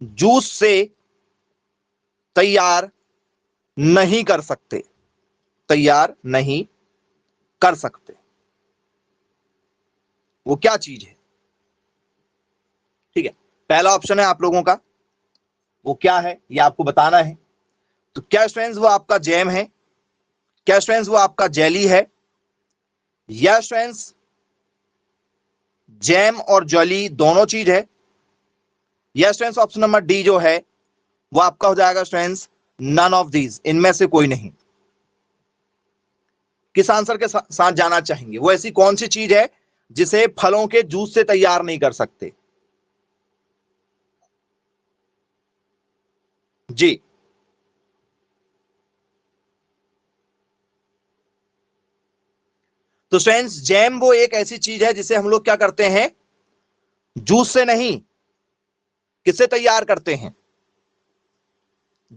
जूस से तैयार नहीं कर सकते, वो क्या चीज है? ठीक है, पहला ऑप्शन है आप लोगों का, वो क्या है ये आपको बताना है। तो क्या स्टूडेंट्स वो आपका जैम है? क्या स्टूडेंट्स वो आपका जेली है? या स्टूडेंट्स जैम और जेली दोनों चीज है? या स्टूडेंट्स ऑप्शन नंबर डी जो है वो आपका हो जाएगा स्टूडेंट्स नन ऑफ दीज, इनमें से कोई नहीं। किस आंसर के साथ जाना चाहेंगे? वो ऐसी कौन सी चीज है जिसे फलों के जूस से तैयार नहीं कर सकते? जी, तो स्टूडेंट्स जैम वो एक ऐसी चीज है जिसे हम लोग क्या करते हैं, जूस से नहीं, किससे तैयार करते हैं?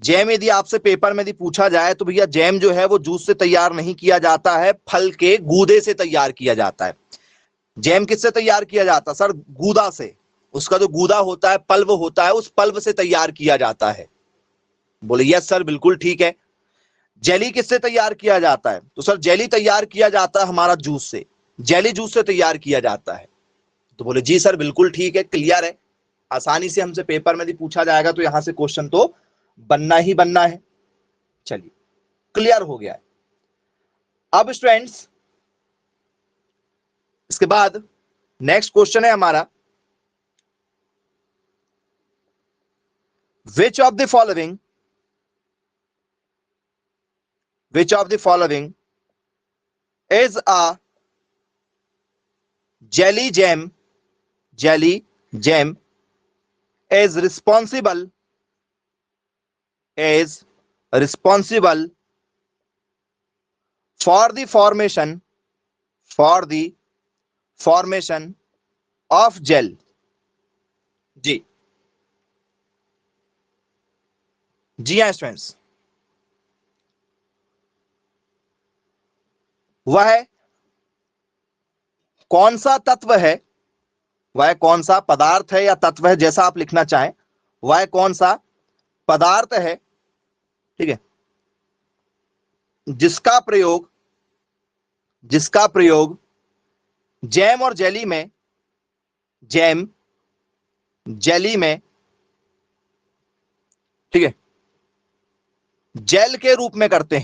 जैम यदि आपसे पेपर में यदि पूछा जाए तो भैया जैम जो है वो जूस से तैयार नहीं किया जाता है, फल के गूदे से तैयार किया जाता है। जैम किससे तैयार किया जाता है सर? गूदा से। उसका जो गूदा होता है, पल्व होता है, उस पल्व से तैयार किया जाता है। बोले यस सर, बिल्कुल ठीक है। जेली किससे तैयार किया जाता है? तो सर जेली तैयार किया जाता है हमारा जूस से, जेली जूस से तैयार किया जाता है। तो बोले जी सर, बिल्कुल ठीक है, क्लियर है। आसानी से हमसे पेपर में यदि पूछा जाएगा तो यहां से क्वेश्चन तो बनना ही बनना है। चलिए, क्लियर हो गया है। अब स्टूडेंट्स इसके बाद नेक्स्ट क्वेश्चन है हमारा, विच of the following is a jelly jam is responsible for the formation of gel? जी हाँ स्टूडेंट्स, वह कौन सा तत्व है, वह कौन सा पदार्थ है या तत्व है, जैसा आप लिखना चाहें, वह कौन सा पदार्थ है, ठीक है, जिसका प्रयोग जैम और जेली में ठीक है जेल के रूप में करते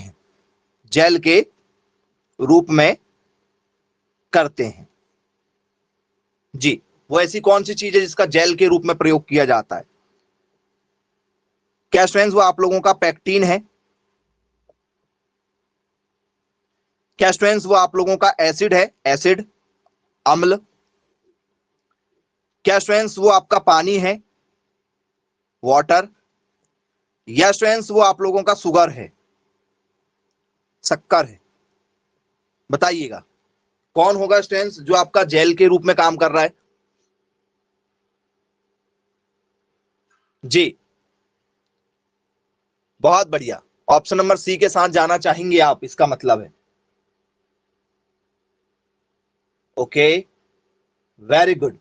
हैं, जी। वो ऐसी कौन सी चीज है जिसका जेल के रूप में प्रयोग किया जाता है? क्या स्टूडेंट्स वो आप लोगों का पैक्टीन है? क्या स्टूडेंट्स वो आप लोगों का एसिड है, एसिड, अम्ल? क्या स्टूडेंट्स वो आपका पानी है, वाटर? या स्टूडेंट्स वो आप लोगों का शुगर है, शक्कर है? बताइएगा कौन होगा स्टूडेंट्स जो आपका जेल के रूप में काम कर रहा है? जी बहुत बढ़िया, ऑप्शन नंबर सी के साथ जाना चाहेंगे आप, इसका मतलब है। Okay very good.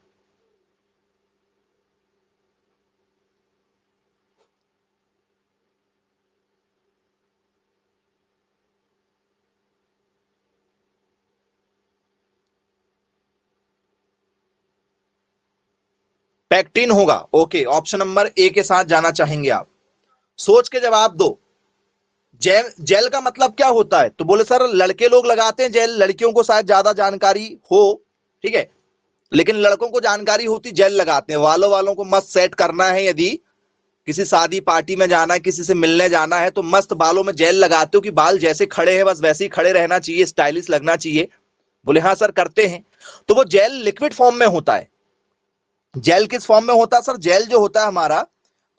पैक्टिन होगा, ओके, ऑप्शन नंबर ए के साथ जाना चाहेंगे आप। सोच के जवाब दो। जेल का मतलब क्या होता है? तो बोले सर लड़के लोग लगाते हैं जेल, लड़कियों को शायद ज्यादा जानकारी हो, ठीक है, लेकिन लड़कों को जानकारी होती जेल लगाते हैं। वालों को मस्त सेट करना है, यदि किसी शादी पार्टी में जाना है, किसी से मिलने जाना है, तो मस्त बालों में जेल लगाते हो कि बाल जैसे खड़े हैं बस वैसे ही खड़े रहना चाहिए, स्टाइलिश लगना चाहिए। बोले हाँ सर करते हैं। तो वो जेल लिक्विड फॉर्म में होता है। जेल किस फॉर्म में होता है सर? जेल जो होता है हमारा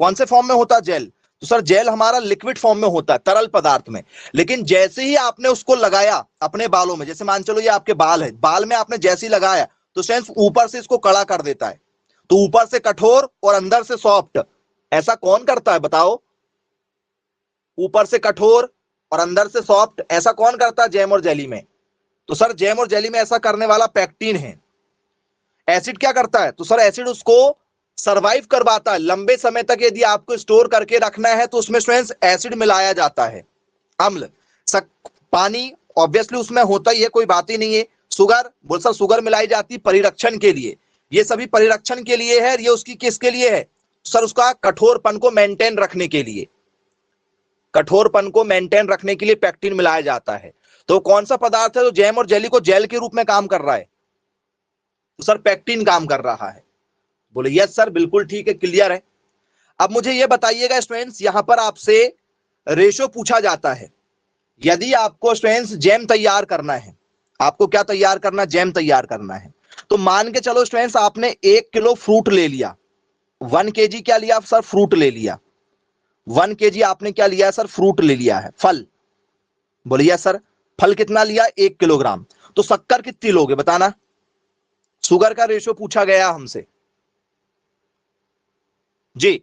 कौन से फॉर्म में होता है जेल? तो सर जेल हमारा लिक्विड फॉर्म में होता है, तरल पदार्थ में। लेकिन जैसे ही आपने उसको लगाया अपने बालों में, जैसे मान चलो ये आपके बाल है, बाल में आपने जैसे ही लगाया तो सेंस ऊपर से इसको कड़ा कर देता है। तो ऊपर से कठोर और अंदर से सॉफ्ट, ऐसा कौन करता है बताओ? ऊपर से कठोर और अंदर से सॉफ्ट, ऐसा कौन करता है जैम और जेली में? तो सर जैम और जेली में ऐसा करने वाला पैक्टिन है। एसिड क्या करता है? तो सर एसिड उसको सरवाइव करवाता है लंबे समय तक। यदि आपको स्टोर करके रखना है तो उसमें स्टूडेंट्स एसिड मिलाया जाता है, अम्ल। पानी ऑब्वियसली उसमें होता ही है, कोई बात ही नहीं है। शुगर, बोल सर शुगर मिलाई जाती है परिरक्षण के लिए। ये सभी परिरक्षण के लिए है, ये उसकी किसके लिए है सर? उसका कठोरपन को मेंटेन रखने के लिए, पैक्टिन मिलाया जाता है। तो कौन सा पदार्थ है जो जैम और जेली को जेल के रूप में काम कर रहा है? तो सर पैक्टिन काम कर रहा है। बोले यस सर बिल्कुल ठीक है, क्लियर है। अब मुझे यह बताइएगा स्टूडेंट्स, यहां पर आपसे रेशो पूछा जाता है। यदि आपको स्टूडेंट्स जैम तैयार करना है, आपको क्या तैयार करना है? जैम तैयार करना है। तो मान के चलो स्टूडेंट्स आपने 1 किलो फ्रूट ले लिया, 1 kg क्या लिया सर? फ्रूट ले लिया। 1 kg आपने क्या लिया सर? फ्रूट ले लिया है, फल। बोलिए सर फल कितना लिया? 1 किलोग्राम। तो शक्कर कितनी लोगे बताना? शुगर का रेशो पूछा गया हमसे जी।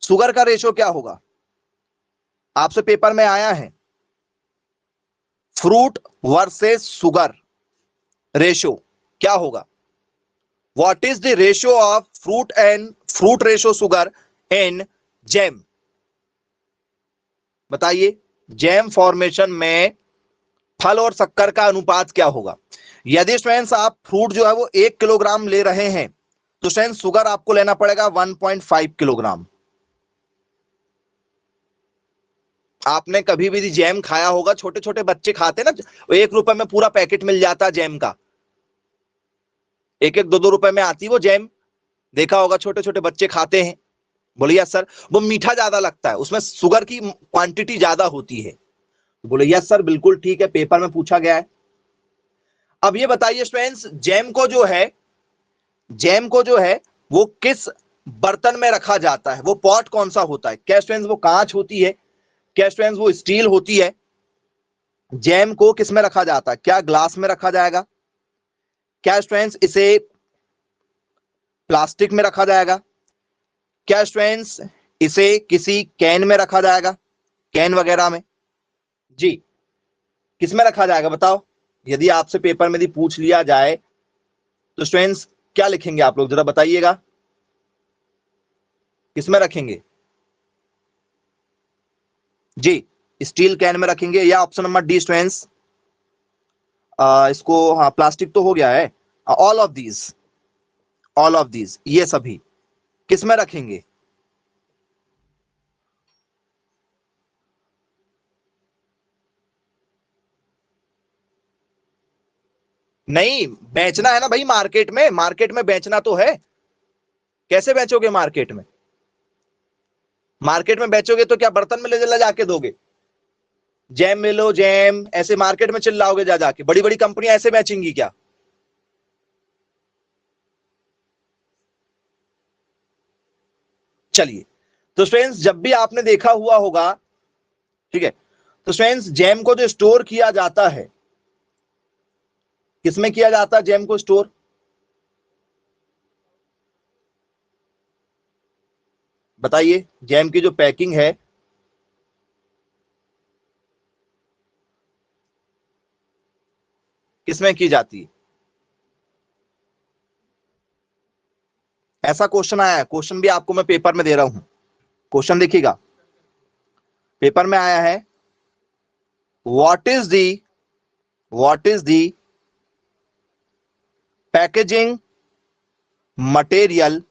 शुगर का रेशो क्या होगा? आपसे पेपर में आया है, फ्रूट वर्सेस शुगर रेशो क्या होगा? What is the ratio of fruit ratio sugar in jam? बताइए, जैम फॉर्मेशन में फल और शक्कर का अनुपात क्या होगा? यदि स्टूडेंट्स आप फ्रूट जो है वो 1 किलोग्राम ले रहे हैं तो स्टूडेंट्स शुगर आपको लेना पड़ेगा 1.5 किलोग्राम। आपने कभी भी जैम खाया होगा, छोटे छोटे बच्चे खाते ना, 1 रुपए में पूरा पैकेट मिल जाता है जैम का। एक एक 2-2 रुपए में आती है वो जैम, देखा होगा छोटे छोटे बच्चे खाते हैं। बोले यस सर। वो मीठा ज्यादा लगता है, उसमें शुगर की क्वांटिटी ज्यादा होती है। बोले यस सर बिल्कुल ठीक है, पेपर में पूछा गया है। अब ये बताइए स्टूडेंट्स, जैम को जो है वो किस बर्तन में रखा जाता है, वो पॉट कौन सा होता है? क्या स्टूडेंट्स वो कांच होती है? क्या स्टूडेंट्स वो स्टील होती है? जैम को किस में रखा जाता है? क्या ग्लास में रखा जाएगा? क्या स्टूडेंट्स इसे प्लास्टिक में रखा जाएगा? क्या स्टूडेंट्स इसे किसी कैन में रखा जाएगा, कैन वगैरह में? जी, किस में रखा जाएगा बताओ? यदि आपसे पेपर में यदि पूछ लिया जाए तो स्टूडेंट्स क्या लिखेंगे आप लोग, जरा बताइएगा, किस में रखेंगे? जी, स्टील कैन में रखेंगे, या ऑप्शन नंबर डी स्टूडेंट्स इसको, हाँ प्लास्टिक तो हो गया है, ऑल ऑफ दीज ये सभी किस में रखेंगे? नहीं, बेचना है ना भाई, मार्केट में बेचना तो है। कैसे बेचोगे मार्केट में? मार्केट में बेचोगे तो क्या बर्तन में ले जाके दोगे? जैम ले लो जैम, ऐसे मार्केट में चिल्लाओगे जा जाके? बड़ी बड़ी कंपनियां ऐसे बेचेंगी क्या? चलिए, तो स्टूडेंट्स जब भी आपने देखा हुआ होगा, ठीक है, तो स्टूडेंट्स जैम को जो स्टोर किया जाता है, किसमें किया जाता है जैम को स्टोर? बताइए, जैम की जो पैकिंग है किसमें की जाती है? ऐसा क्वेश्चन आया है, क्वेश्चन भी आपको मैं पेपर में दे रहा हूं। क्वेश्चन देखिएगा, पेपर में आया है, what is the packaging material,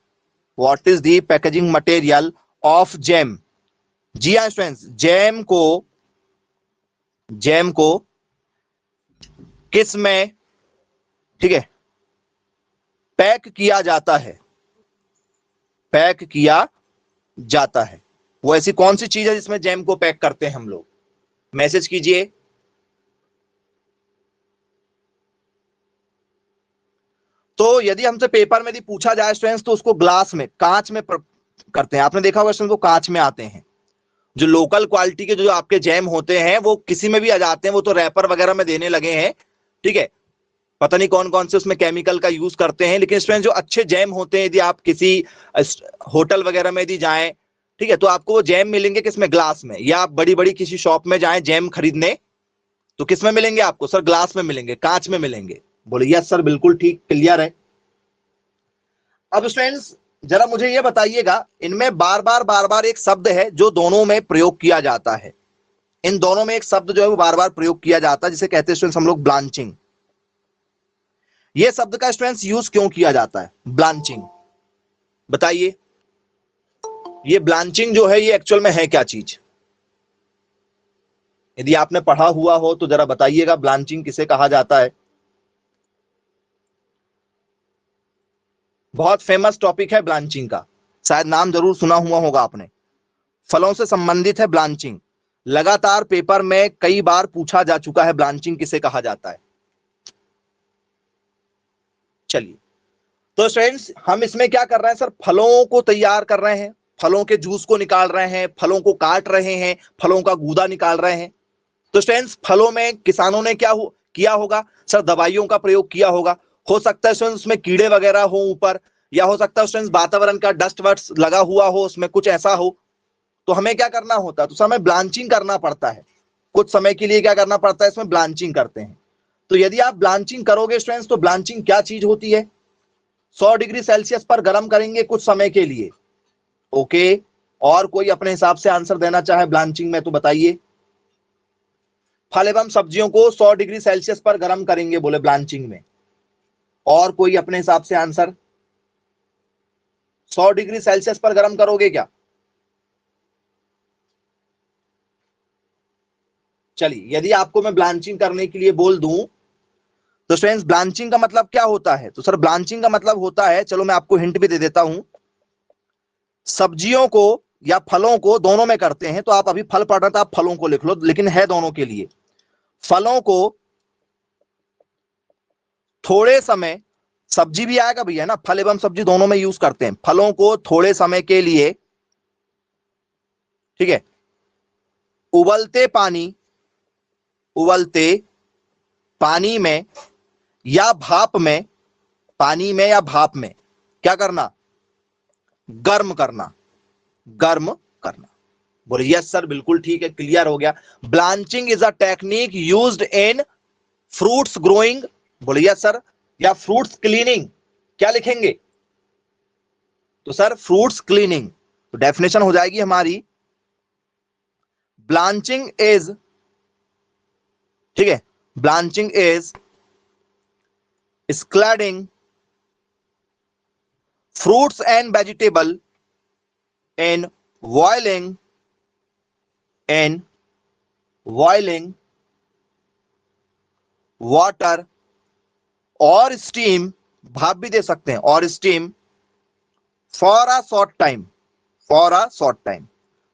what is the packaging material of jam? जी हाँ स्टूडेंट्स, जैम को किस में, ठीक है, पैक किया जाता है, पैक किया जाता है? वो ऐसी कौन सी चीज है जिसमें जैम को पैक करते हैं हम लोग? मैसेज कीजिए। तो यदि हमसे पेपर में यदि पूछा जाए स्टूडेंट्स, तो उसको ग्लास में, कांच में करते हैं। आपने देखा होगा स्टूडेंट्स, वो कांच में आते हैं। जो लोकल क्वालिटी के जो आपके जैम होते हैं वो किसी में भी आ जाते हैं, वो तो रैपर वगैरह में देने लगे हैं, ठीक है, पता नहीं कौन कौन से उसमें केमिकल का यूज करते हैं। लेकिन स्टूडेंट जो अच्छे जैम होते हैं, यदि आप किसी होटल वगैरह में यदि जाएं, ठीक है, तो आपको वो जैम मिलेंगे किसमें? ग्लास में। या आप बड़ी बड़ी किसी शॉप में जाएं जैम खरीदने, तो किसमें मिलेंगे आपको? सर ग्लास में मिलेंगे, कांच में मिलेंगे। बोले यस सर बिल्कुल ठीक, क्लियर है। अब स्टूडेंट्स जरा मुझे ये बताइएगा, इनमें बार बार एक शब्द है जो दोनों में प्रयोग किया जाता है। इन दोनों में एक शब्द जो है वो बार बार प्रयोग किया जाता है, जिसे कहते हैं स्टूडेंट्स हम लोग ब्लांचिंग। ये शब्द का स्टूडेंट्स यूज क्यों किया जाता है, ब्लांचिंग? बताइए, ये ब्लांचिंग जो है ये एक्चुअल में है क्या चीज? यदि आपने पढ़ा हुआ हो तो जरा बताइएगा, ब्लांचिंग किसे कहा जाता है? बहुत फेमस टॉपिक है ब्लांचिंग का, शायद नाम जरूर सुना हुआ होगा आपने। फलों से संबंधित है ब्लांचिंग, लगातार पेपर में कई बार पूछा जा चुका है, ब्लांचिंग किसे कहा जाता है? चलिए, तो फ्रेंड्स हम इसमें क्या कर रहे हैं सर, फलों को तैयार कर रहे हैं, फलों के जूस को निकाल रहे हैं, फलों को काट रहे हैं, फलों का गूदा निकाल रहे हैं। तो फ्रेंड्स फलों में किसानों ने क्या किया होगा सर? दवाइयों का प्रयोग किया होगा। हो सकता है फ्रेंड्स उसमें कीड़े वगैरह हो ऊपर, या हो सकता है फ्रेंड्स वातावरण का डस्ट वस्ट लगा हुआ हो, उसमें कुछ ऐसा हो। तो हमें क्या करना होता है? तो हमें ब्लांचिंग करना पड़ता है, कुछ समय के लिए क्या करना पड़ता है, इसमें ब्लांचिंग करते हैं। तो यदि आप ब्लांचिंग करोगे स्टूडेंट्स, तो ब्लांचिंग क्या चीज होती है? 100 डिग्री सेल्सियस पर गर्म करेंगे कुछ समय के लिए। ओके, और कोई अपने हिसाब से आंसर देना चाहे ब्लांचिंग में तो बताइए। फल एवं सब्जियों को 100 डिग्री सेल्सियस पर गर्म करेंगे बोले ब्लांचिंग में। और कोई अपने हिसाब से आंसर? 100 डिग्री सेल्सियस पर गर्म करोगे क्या? चलिए, यदि आपको मैं ब्लांचिंग करने के लिए बोल दूं, तो स्टूडेंट्स ब्लांचिंग का मतलब क्या होता है? तो सर ब्लांचिंग का मतलब होता है, चलो मैं आपको हिंट भी दे देता हूं, सब्जियों को या फलों को दोनों में करते हैं। तो आप अभी फल पढ़ रहे थे, आप फलों को लिख लो, लेकिन है दोनों के लिए। फलों को थोड़े समय, सब्जी भी आएगा भैया ना, फल एवं सब्जी दोनों में यूज करते हैं। फलों को थोड़े समय के लिए, ठीक है, उबलते पानी में या भाप में, पानी में या भाप में क्या करना? गर्म करना, गर्म करना। बोले यस सर बिल्कुल ठीक है, क्लियर हो गया। Blanching is a technique used in fruits growing, बोले यस सर, या फ्रूट्स क्लीनिंग, क्या लिखेंगे? तो सर फ्रूट्स क्लीनिंग। तो डेफिनेशन हो जाएगी हमारी, ब्लांचिंग इज, ठीक है, blanching is scalding fruits and vegetable in boiling water और स्टीम, भाप भी दे सकते हैं, और steam for a short time, for a short time.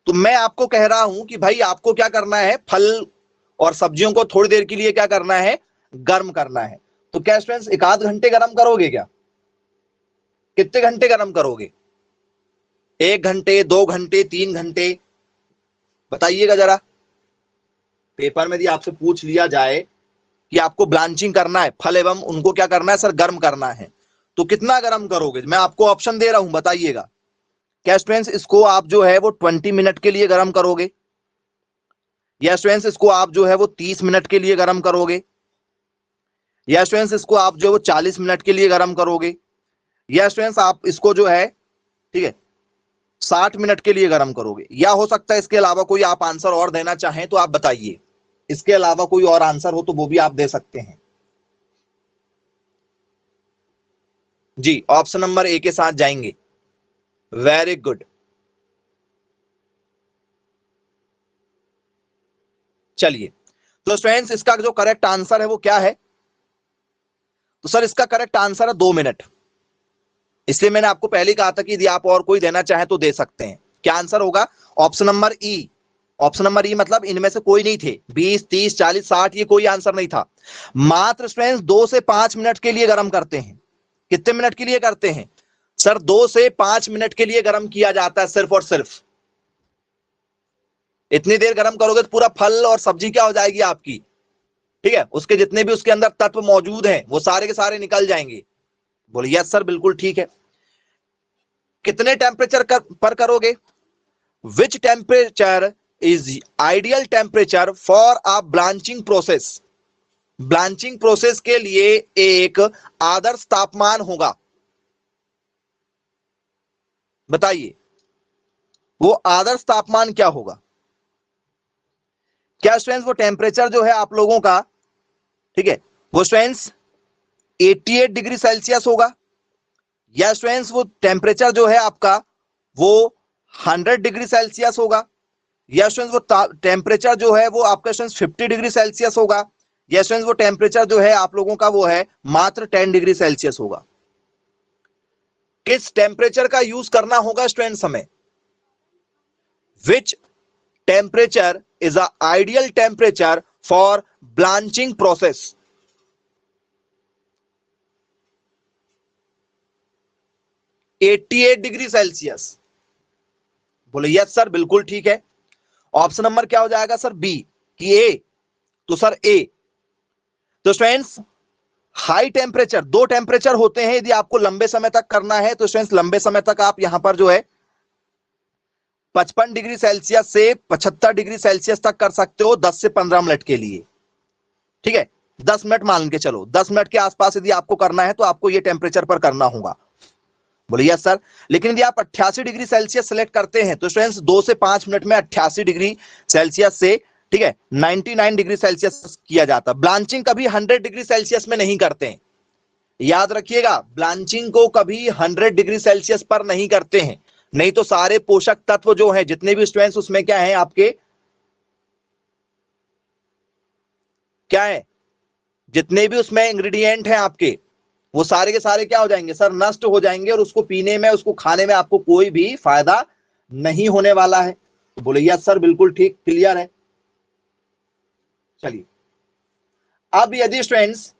तो मैं आपको कह रहा हूं कि भाई आपको क्या करना है, फल और सब्जियों को थोड़ी देर के लिए क्या करना है? गर्म करना है। तो क्या स्टूडेंट्स एक आध घंटे गर्म करोगे क्या? कितने घंटे गर्म करोगे? 1 घंटे, 2 घंटे, 3 घंटे? बताइएगा जरा। पेपर में यदि आपसे पूछ लिया जाए कि आपको ब्लांचिंग करना है, फल एवं उनको क्या करना है सर? गर्म करना है, तो कितना गर्म करोगे? मैं आपको ऑप्शन दे रहा हूं, बताइएगा। क्या स्टूडेंट्स इसको आप जो है वो 20 मिनट के लिए गर्म करोगे, या स्टूडेंट्स इसको आप जो है वो 30 मिनट के लिए गर्म करोगे, या स्टूडेंट्स इसको आप जो है वो 40 मिनट के लिए गर्म करोगे, या स्टूडेंट्स आप इसको जो है, ठीक है, 60 मिनट के लिए गर्म करोगे? या हो सकता है इसके अलावा कोई आप आंसर और देना चाहें तो आप बताइए, इसके अलावा कोई और आंसर हो तो वो भी आप दे सकते हैं। जी ऑप्शन नंबर ए के साथ जाएंगे, वेरी गुड। चलिए, तो स्टूडेंट्स इसका जो करेक्ट आंसर है वो क्या है? तो सर इसका करेक्ट आंसर है 2 मिनट। इसलिए मैंने आपको पहले कहा था कि यदि आप और कोई देना चाहे तो दे सकते हैं। क्या आंसर होगा? ऑप्शन नंबर ई। ऑप्शन नंबर ई मतलब इनमें से कोई नहीं थे, 20, 30, 40, 60 ये कोई आंसर नहीं था। मात्र स्टूडेंट्स 2 से 5 मिनट के लिए गर्म करते हैं। कितने मिनट के लिए करते हैं सर? 2 से 5 मिनट के लिए गर्म किया जाता है, सिर्फ और सिर्फ। इतनी देर गर्म करोगे तो पूरा फल और सब्जी क्या हो जाएगी आपकी, ठीक है, उसके जितने भी उसके अंदर तत्व मौजूद हैं वो सारे के सारे निकल जाएंगे। बोले यस सर बिल्कुल ठीक है। कितने टेम्परेचर पर करोगे? Which temperature is ideal temperature for a blanching process? Blanching process के लिए एक आदर्श तापमान होगा, बताइए वो आदर्श तापमान क्या होगा? क्या स्टूडेंट्स वो टेम्परेचर जो है आप लोगों का, ठीक है, वो स्टूडेंट्स 88 डिग्री सेल्सियस होगा, या स्टूडेंट्स वो टेम्परेचर जो है आपका वो 100 डिग्री सेल्सियस होगा, या स्टूडेंट्स वो टेम्परेचर जो है वो आपका स्टूडेंट्स 50 डिग्री सेल्सियस होगा, या स्टूडेंट्स वो टेम्परेचर जो है आप लोगों का वो है मात्र 10 डिग्री सेल्सियस होगा? किस टेम्परेचर का यूज करना होगा स्टूडेंट्स हमें? Which temperature is a ideal temperature for blanching process? 88 degree Celsius. बोले यस सर बिल्कुल ठीक है। ऑप्शन नंबर क्या हो जाएगा सर? बी कि ए? तो सर ए। तो स्टूडेंट्स हाई टेम्परेचर, दो टेम्परेचर होते हैं, यदि आपको लंबे समय तक करना है तो स्टूडेंट्स लंबे समय तक आप यहां पर जो है 55 डिग्री सेल्सियस से 75 डिग्री सेल्सियस तक कर सकते हो 10 से 15 मिनट के लिए, ठीक है। 10 मिनट मान के चलो, 10 मिनट के आसपास यदि आपको करना है तो आपको ये टेम्परेचर पर करना होगा। बोले यस सर। लेकिन यदि आप 88 डिग्री सेल्सियस सेलेक्ट करते हैं तो स्टूडेंट्स 2 से 5 मिनट में 88 डिग्री सेल्सियस से, ठीक है, 99 डिग्री सेल्सियस किया जाता है। ब्लांचिंग कभी 100 डिग्री सेल्सियस में नहीं करते हैं, याद रखिएगा, ब्लांचिंग को कभी 100 डिग्री सेल्सियस पर नहीं करते हैं, नहीं तो सारे पोषक तत्व जो हैं जितने भी स्टूडेंट्स उसमें क्या है आपके, क्या है, जितने भी उसमें इंग्रेडिएंट हैं आपके, वो सारे के सारे क्या हो जाएंगे सर, नष्ट हो जाएंगे, और उसको पीने में, उसको खाने में आपको कोई भी फायदा नहीं होने वाला है। तो बोले यस सर बिल्कुल ठीक, क्लियर है। चलिए, अब यदि स्टूडेंट्स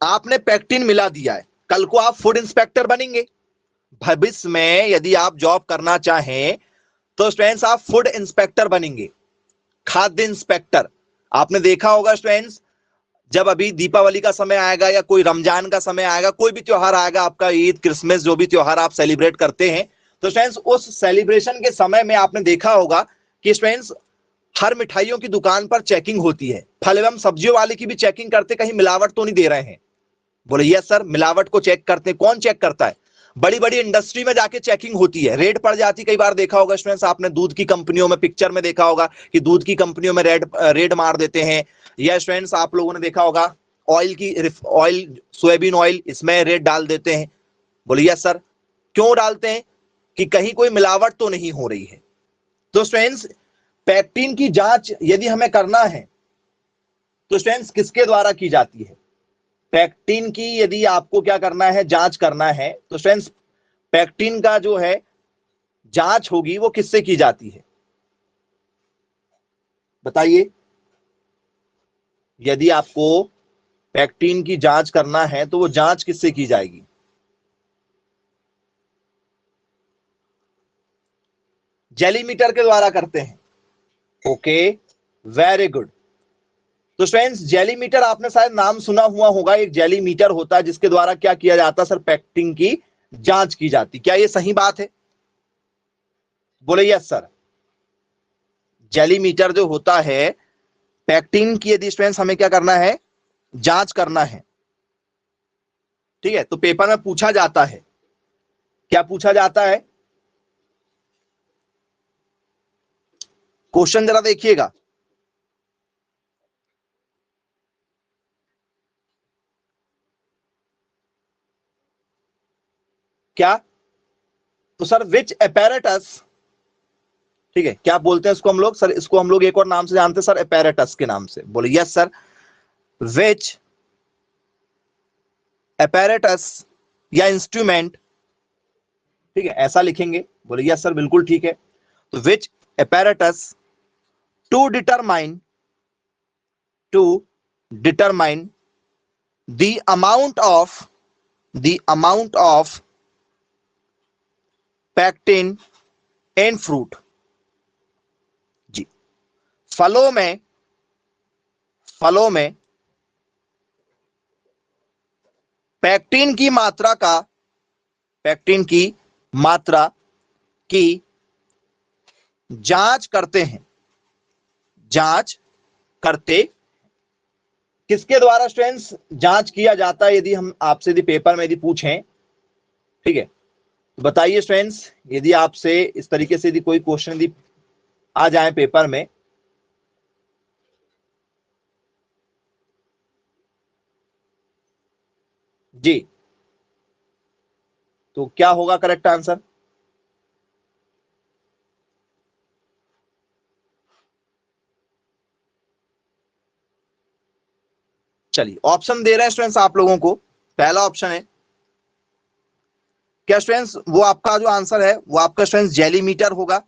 आपने पेक्टिन मिला दिया है, कल को आप फूड इंस्पेक्टर बनेंगे। भविष्य में यदि आप जॉब करना चाहें तो स्टूडेंट्स आप फूड इंस्पेक्टर बनेंगे, खाद्य इंस्पेक्टर। आपने देखा होगा स्टूडेंट्स, जब अभी दीपावली का समय आएगा या कोई रमजान का समय आएगा, कोई भी त्योहार आएगा आपका, ईद, क्रिसमस, जो भी त्योहार आप सेलिब्रेट करते हैं, तो स्टूडेंट्स उस सेलिब्रेशन के समय में आपने देखा होगा कि स्टूडेंट्स हर मिठाइयों की दुकान पर चेकिंग होती है, फल एवं सब्जियों वाले की भी चेकिंग करते, कहीं मिलावट तो नहीं दे रहे हैं। बोले यस सर, मिलावट को चेक करते हैं। कौन चेक करता है? बड़ी बड़ी इंडस्ट्री में जाके चेकिंग होती है, रेड पड़ जाती। कई बार देखा होगा स्टूडेंट्स आपने दूध की कंपनियों में, पिक्चर में देखा होगा कि दूध की कंपनियों में रेड मार देते हैं। या स्टूडेंट्स आप लोगों ने देखा होगा ऑयल, सोयाबीन ऑयल, इसमें रेड डाल देते हैं। बोले यस सर। क्यों डालते हैं? कि कहीं कोई मिलावट तो नहीं हो रही है। तो स्टूडेंट्स पैक्टिन की जांच यदि हमें करना है तो स्टूडेंट्स किसके द्वारा की जाती है? पैक्टिन की यदि आपको क्या करना है, जांच करना है, तो स्टूडेंट्स पैक्टिन का जो है जांच होगी वो किससे की जाती है? बताइए। यदि आपको पैक्टिन की जांच करना है तो वो जांच किससे की जाएगी? जेलीमीटर के द्वारा करते हैं। Okay, very good. तो स्टूडेंट्स जेलीमीटर आपने शायद नाम सुना हुआ होगा, एक जेलीमीटर होता है जिसके द्वारा क्या किया जाता है सर, पैक्टिन की जांच की जाती। क्या ये सही बात है? बोले यस सर। जेलीमीटर जो होता है, पैक्टिन की यदि स्टूडेंट्स हमें क्या करना है, जांच करना है, ठीक है, तो पेपर में पूछा जाता है। क्या पूछा जाता है? क्वेश्चन जरा देखिएगा। क्या? तो सर विच एपेरेटस, ठीक है, क्या बोलते हैं इसको हम लोग सर? इसको हम लोग एक और नाम से जानते हैं सर, एपेरेटस के नाम से। बोले यस सर। विच एपेरेटस या इंस्ट्रूमेंट, ठीक है, ऐसा लिखेंगे। बोले यस सर बिल्कुल ठीक है। तो which apparatus to determine, to determine the amount of, the amount of pectin in fruit. जी, फलों में, फलों में पैक्टिन की मात्रा का, पैक्टिन की मात्रा की जांच करते हैं, जांच करते। किसके द्वारा स्टूडेंट्स जांच किया जाता है? यदि हम आपसे यदि पेपर में यदि पूछें, ठीक है, तो बताइए स्टूडेंट्स, यदि आपसे इस तरीके से यदि कोई क्वेश्चन यदि आ जाए पेपर में, जी, तो क्या होगा करेक्ट आंसर? चलिए ऑप्शन दे रहे हैं स्टूडेंट्स आप लोगों को। पहला ऑप्शन है क्या स्टूडेंट्स, वो आपका जो आंसर है वो आपका स्टूडेंट्स जेली मीटर होगा,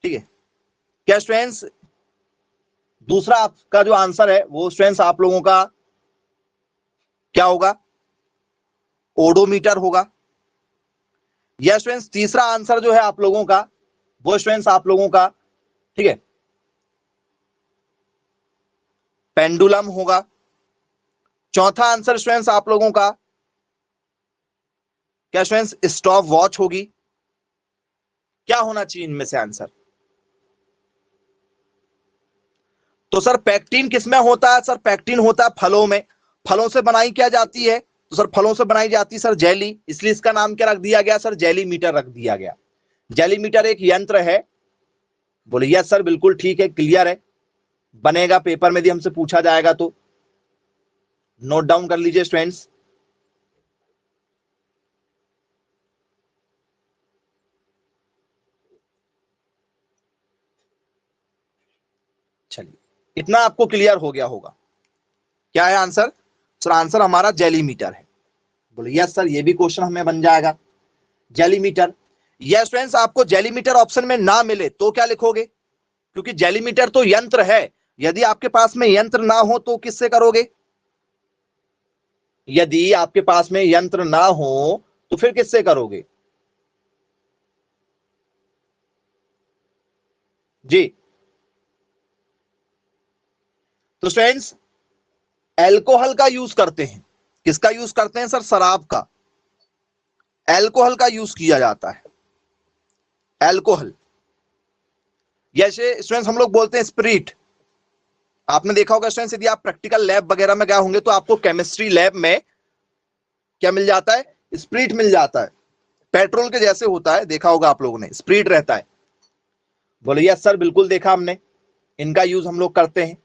ठीक है। क्या स्टूडेंट्स दूसरा आपका जो आंसर है वो स्टूडेंट्स आप लोगों का क्या होगा, ओडोमीटर होगा? या स्टूडेंट्स तीसरा आंसर जो है आप लोगों का, वो स्टूडेंट्स आप लोगों का, ठीक है, पेंडुलम होगा? चौथा आंसर स्टूडेंट्स आप लोगों का क्या स्टूडेंट्स, स्टॉप वॉच होगी? क्या होना चाहिए इनमें से आंसर? तो सर पैक्टिन किसमें होता है? सर पैक्टिन होता है फलों में। फलों से बनाई क्या जाती है? तो सर फलों से बनाई जाती है सर जेली, इसलिए इसका नाम क्या रख दिया गया सर, जेली मीटर रख दिया गया। जेली मीटर एक यंत्र है। बोले यस सर बिल्कुल ठीक है, क्लियर है, बनेगा पेपर में यदि हमसे पूछा जाएगा तो। नोट डाउन कर लीजिए स्टूडेंट्स। चलिए, इतना आपको क्लियर हो गया होगा। क्या है आंसर? सर आंसर हमारा जेलीमीटर है। बोले यस सर, ये भी क्वेश्चन हमें बन जाएगा जेलीमीटर। यस फ्रेंड्स, आपको जेलीमीटर ऑप्शन में ना मिले तो क्या लिखोगे? क्योंकि जेलीमीटर तो यंत्र है, यदि आपके पास में यंत्र ना हो तो किससे करोगे? यदि आपके पास में यंत्र ना हो तो फिर किससे करोगे? जी तो फ्रेंड्स, एल्कोहल का यूज करते हैं। किसका यूज करते हैं सर? शराब का, एल्कोहल का यूज किया जाता है। एल्कोहल, जैसे स्टूडेंट्स हम लोग बोलते हैं स्पिरिट। आपने देखा होगा स्टूडेंट्स, यदि आप प्रैक्टिकल लैब वगैरह में गए होंगे तो आपको केमिस्ट्री लैब में क्या मिल जाता है? स्पिरिट मिल जाता है। पेट्रोल के जैसे होता है, देखा होगा आप लोगों ने, स्पिरिट रहता है। बोले यस सर, बिल्कुल देखा हमने, इनका यूज हम लोग करते हैं।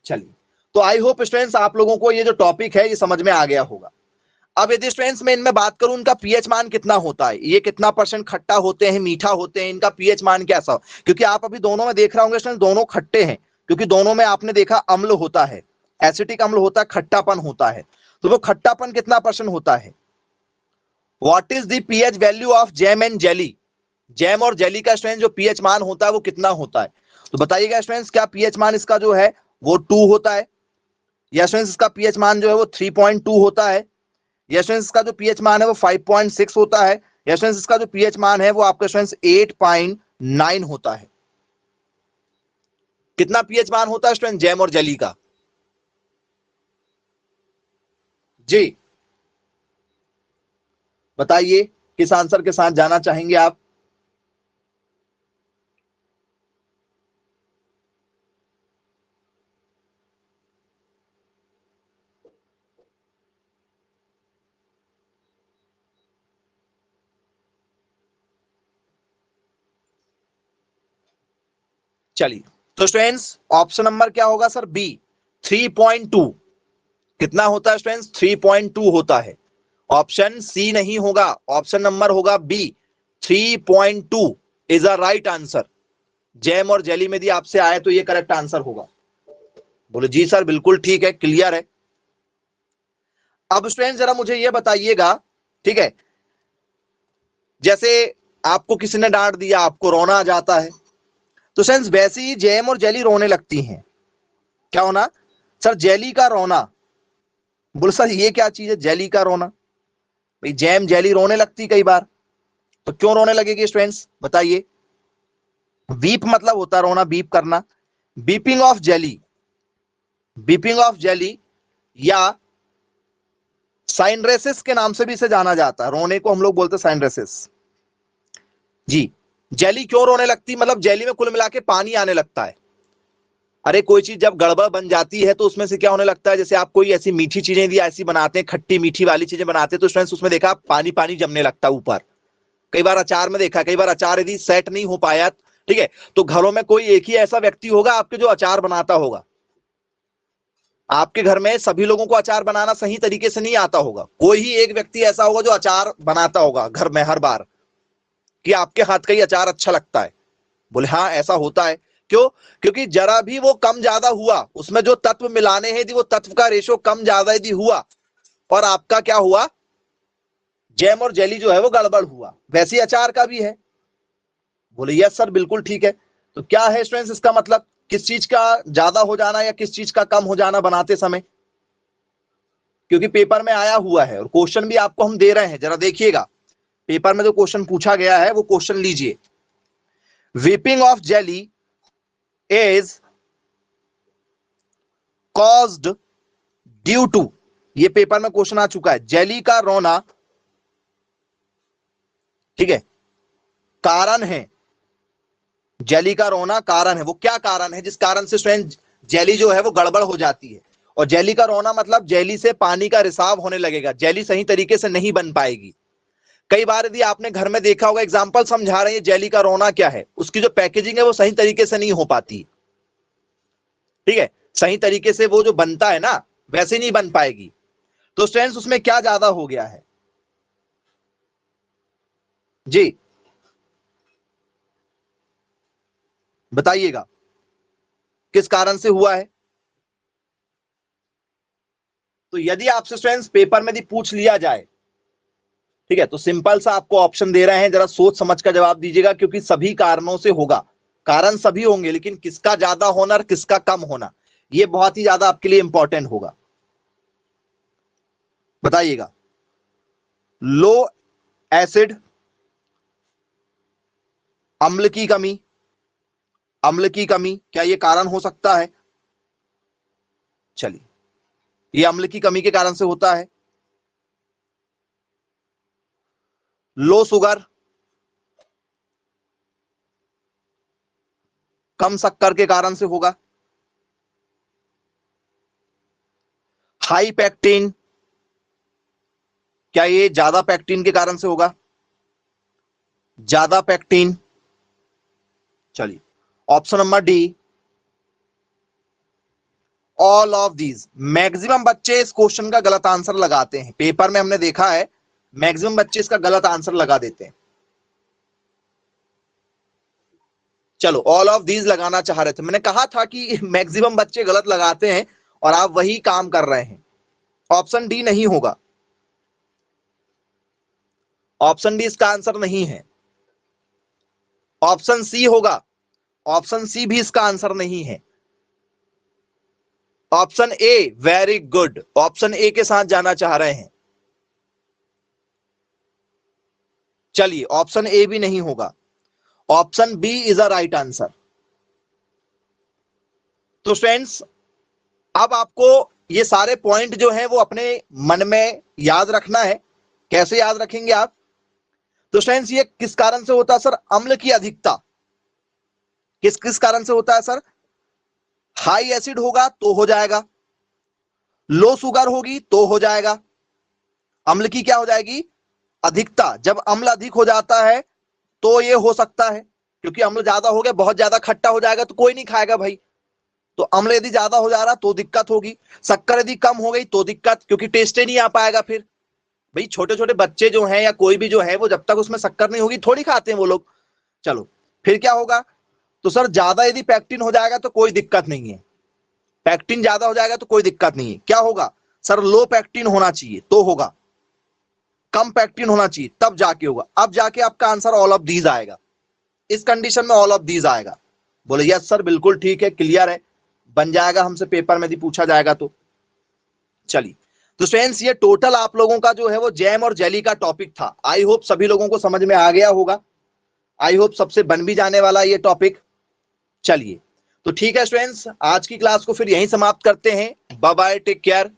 चलिए, तो आई होप स्टूडेंट्स आप लोगों को ये जो टॉपिक है ये समझ में आ गया होगा। अब यदि स्टूडेंट्स मैं इनमें बात करूं, इनका पीएच मान कितना होता है, ये कितना परसेंट खट्टा होते हैं, मीठा होते हैं, इनका पीएच मान कैसा हो? क्योंकि आप अभी दोनों में देख रहे होंगे स्टूडेंट्स, दोनों खट्टे हैं, क्योंकि दोनों में आपने देखा अम्ल होता है, एसिटिक अम्ल होता है, खट्टापन होता है। तो वो खट्टापन कितना परसेंट होता है? What is the pH value of jam and jelly? Jam और जेली का स्टूडेंट जो पीएच मान होता है वो कितना होता है? तो बताइएगा स्टूडेंट्स, क्या पीएच मान इसका जो है वो 2 होता है? या स्टूडेंट्स इसका पीएच मान जो है वो 3.2 होता है? या स्टूडेंट्स इसका जो पीएच मान है वो 5.6 होता है? या स्टूडेंट्स इसका जो पीएच मान है वो आपका स्टूडेंट्स 8.9 होता है? कितना पीएच मान होता है स्टूडेंट जैम और जेली का? जी बताइए, किस आंसर के साथ जाना चाहेंगे आप? चलिए, तो स्टूडेंट्स ऑप्शन नंबर क्या होगा सर? बी, 3.2। कितना होता है स्टूडेंट्स? 3.2 होता है। ऑप्शन सी नहीं होगा, ऑप्शन नंबर होगा B, 3.2 is a right answer. Jam और जेली में यदि आपसे आए तो ये करेक्ट आंसर होगा। बोले जी सर, बिल्कुल ठीक है, क्लियर है। अब स्टूडेंट जरा मुझे ये बताइएगा, ठीक है, जैसे आपको किसी ने डांट दिया, आपको रोना आ जाता है, तो सेंस वैसे ही जैम और जेली रोने लगती हैं। क्या होना सर? जेली का रोना। बोले सर ये क्या चीज है जेली का रोना? भाई जैम जेली रोने लगती कई बार, तो क्यों रोने लगेगी स्टूडेंट्स बताइए? वीप मतलब होता है रोना, बीप करना। Beeping of jelly, beeping of jelly या साइनरेसिस के नाम से भी इसे जाना जाता है। रोने को हम लोग बोलते हैं साइनरेसिस। जी, जेली क्यों रोने लगती? मतलब जेली में कुल मिला के पानी आने लगता है। अरे कोई चीज जब गड़बड़ बन जाती है तो उसमें से क्या होने लगता है? जैसे आप कोई ऐसी मीठी चीजें यदि ऐसी बनाते हैं, खट्टी मीठी वाली चीजें बनाते हैं, तो स्टूडेंट्स उसमें देखा पानी पानी जमने लगता है ऊपर। कई बार अचार में देखा, कई बार अचार यदि सेट नहीं हो पाया, ठीक है, तो घरों में कोई एक ही ऐसा व्यक्ति होगा आपके जो अचार बनाता होगा। आपके घर में सभी लोगों को अचार बनाना सही तरीके से नहीं आता होगा, कोई ही एक व्यक्ति ऐसा होगा जो अचार बनाता होगा घर में हर बार, कि आपके हाथ का ही अचार अच्छा लगता है। बोले हाँ ऐसा होता है। क्यों? क्योंकि जरा भी वो कम ज्यादा हुआ, उसमें जो तत्व मिलाने हैं यदि वो तत्व का रेशो कम ज्यादा यदि हुआ और आपका क्या हुआ, जैम और जेली जो है वो गड़बड़ हुआ, वैसे ही अचार का भी है। बोले यस सर, बिल्कुल ठीक है। तो क्या है स्टूडेंट्स इसका मतलब? किस चीज का ज्यादा हो जाना या किस चीज का कम हो जाना बनाते समय? क्योंकि पेपर में आया हुआ है और क्वेश्चन भी आपको हम दे रहे हैं, जरा देखिएगा पेपर में जो क्वेश्चन पूछा गया है वो क्वेश्चन लीजिए। Weeping of jelly is caused due to, ये पेपर में क्वेश्चन आ चुका है, जेली का रोना, ठीक है, कारण है। जेली का रोना कारण है। वो क्या कारण है जिस कारण से स्वयं जेली जो है वो गड़बड़ हो जाती है? और जेली का रोना मतलब जेली से पानी का रिसाव होने लगेगा, जेली सही तरीके से नहीं बन पाएगी। कई बार यदि आपने घर में देखा होगा, एग्जांपल समझा रहे हैं, जेली का रोना क्या है, उसकी जो पैकेजिंग है वो सही तरीके से नहीं हो पाती, ठीक है, सही तरीके से वो जो बनता है ना वैसे नहीं बन पाएगी। तो स्टूडेंट्स उसमें क्या ज्यादा हो गया है? जी बताइएगा, किस कारण से हुआ है? तो यदि आपसे स्टूडेंट्स पेपर में यदि पूछ लिया जाए, ठीक है, तो सिंपल सा आपको ऑप्शन दे रहे हैं, जरा सोच समझ कर जवाब दीजिएगा, क्योंकि सभी कारणों से होगा, कारण सभी होंगे, लेकिन किसका ज्यादा होना और किसका कम होना, ये बहुत ही ज्यादा आपके लिए इंपॉर्टेंट होगा। बताइएगा। लो एसिड, अम्ल की कमी, अम्ल की कमी, क्या ये कारण हो सकता है? चलिए, ये अम्ल की कमी के कारण से होता है। लो शुगर, कम शक्कर के कारण से होगा। हाई पैक्टिन, क्या ये ज्यादा पैक्टिन के कारण से होगा? ज्यादा पैक्टिन। चलिए, option number D, all of these. Maximum बच्चे इस क्वेश्चन का गलत आंसर लगाते हैं, पेपर में हमने देखा है मैक्सिमम बच्चे इसका गलत आंसर लगा देते हैं। चलो, ऑल ऑफ दीज लगाना चाह रहे थे, मैंने कहा था कि मैक्सिमम बच्चे गलत लगाते हैं और आप वही काम कर रहे हैं। ऑप्शन डी नहीं होगा, ऑप्शन डी इसका आंसर नहीं है। ऑप्शन सी होगा, ऑप्शन सी भी इसका आंसर नहीं है। Option A, very good, option A के साथ जाना चाह रहे हैं। चलिए, ऑप्शन ए भी नहीं होगा, option B is a right answer. तो फ्रेंड्स, अब आपको ये सारे पॉइंट जो है वो अपने मन में याद रखना है। कैसे याद रखेंगे आप? तो फ्रेंड्स, ये किस कारण से होता है सर? अम्ल की अधिकता। किस किस कारण से होता है सर? हाई एसिड होगा तो हो जाएगा, लो शुगर होगी तो हो जाएगा, अम्ल की क्या हो जाएगी? अधिकता। जब अम्ल अधिक हो जाता है तो ये हो सकता है, क्योंकि अम्ल ज्यादा हो गया, बहुत ज्यादा खट्टा हो जाएगा तो कोई नहीं खाएगा भाई, तो अम्ल यदि ज्यादा हो जा रहा तो दिक्कत होगी। शक्कर यदि कम हो गई तो दिक्कत, क्योंकि टेस्ट ही नहीं आ पाएगा फिर। भाई छोटे छोटे बच्चे जो हैं या कोई भी जो है, वो जब तक उसमें शक्कर नहीं होगी थोड़ी खाते हैं वो लोग। चलो, फिर क्या होगा? तो सर ज्यादा यदि पैक्टिन हो जाएगा तो कोई दिक्कत नहीं है, पैक्टिन ज्यादा हो जाएगा तो कोई दिक्कत नहीं है। क्या होगा सर? लो पैक्टिन होना चाहिए तो होगा, कम पैक्टिन होना चाहिए तब जाके होगा। अब जाके आपका आंसर ऑल ऑफ दीज आएगा, इस कंडीशन में ऑल ऑफ दीज आएगा। बोले यस सर, बिल्कुल ठीक है, क्लियर है, बन जाएगा हमसे पेपर में यदि पूछा जाएगा तो। चलिए, तो फ्रेंड्स, ये टोटल आप लोगों का जो है वो जैम और जेली का टॉपिक था। आई होप सभी लोगों को समझ में आ गया होगा, आई होप सबसे बन भी जाने वाला ये टॉपिक। चलिए, तो ठीक है स्टूडेंट्स, आज की क्लास को फिर यहीं समाप्त करते हैं। Bye bye, take care.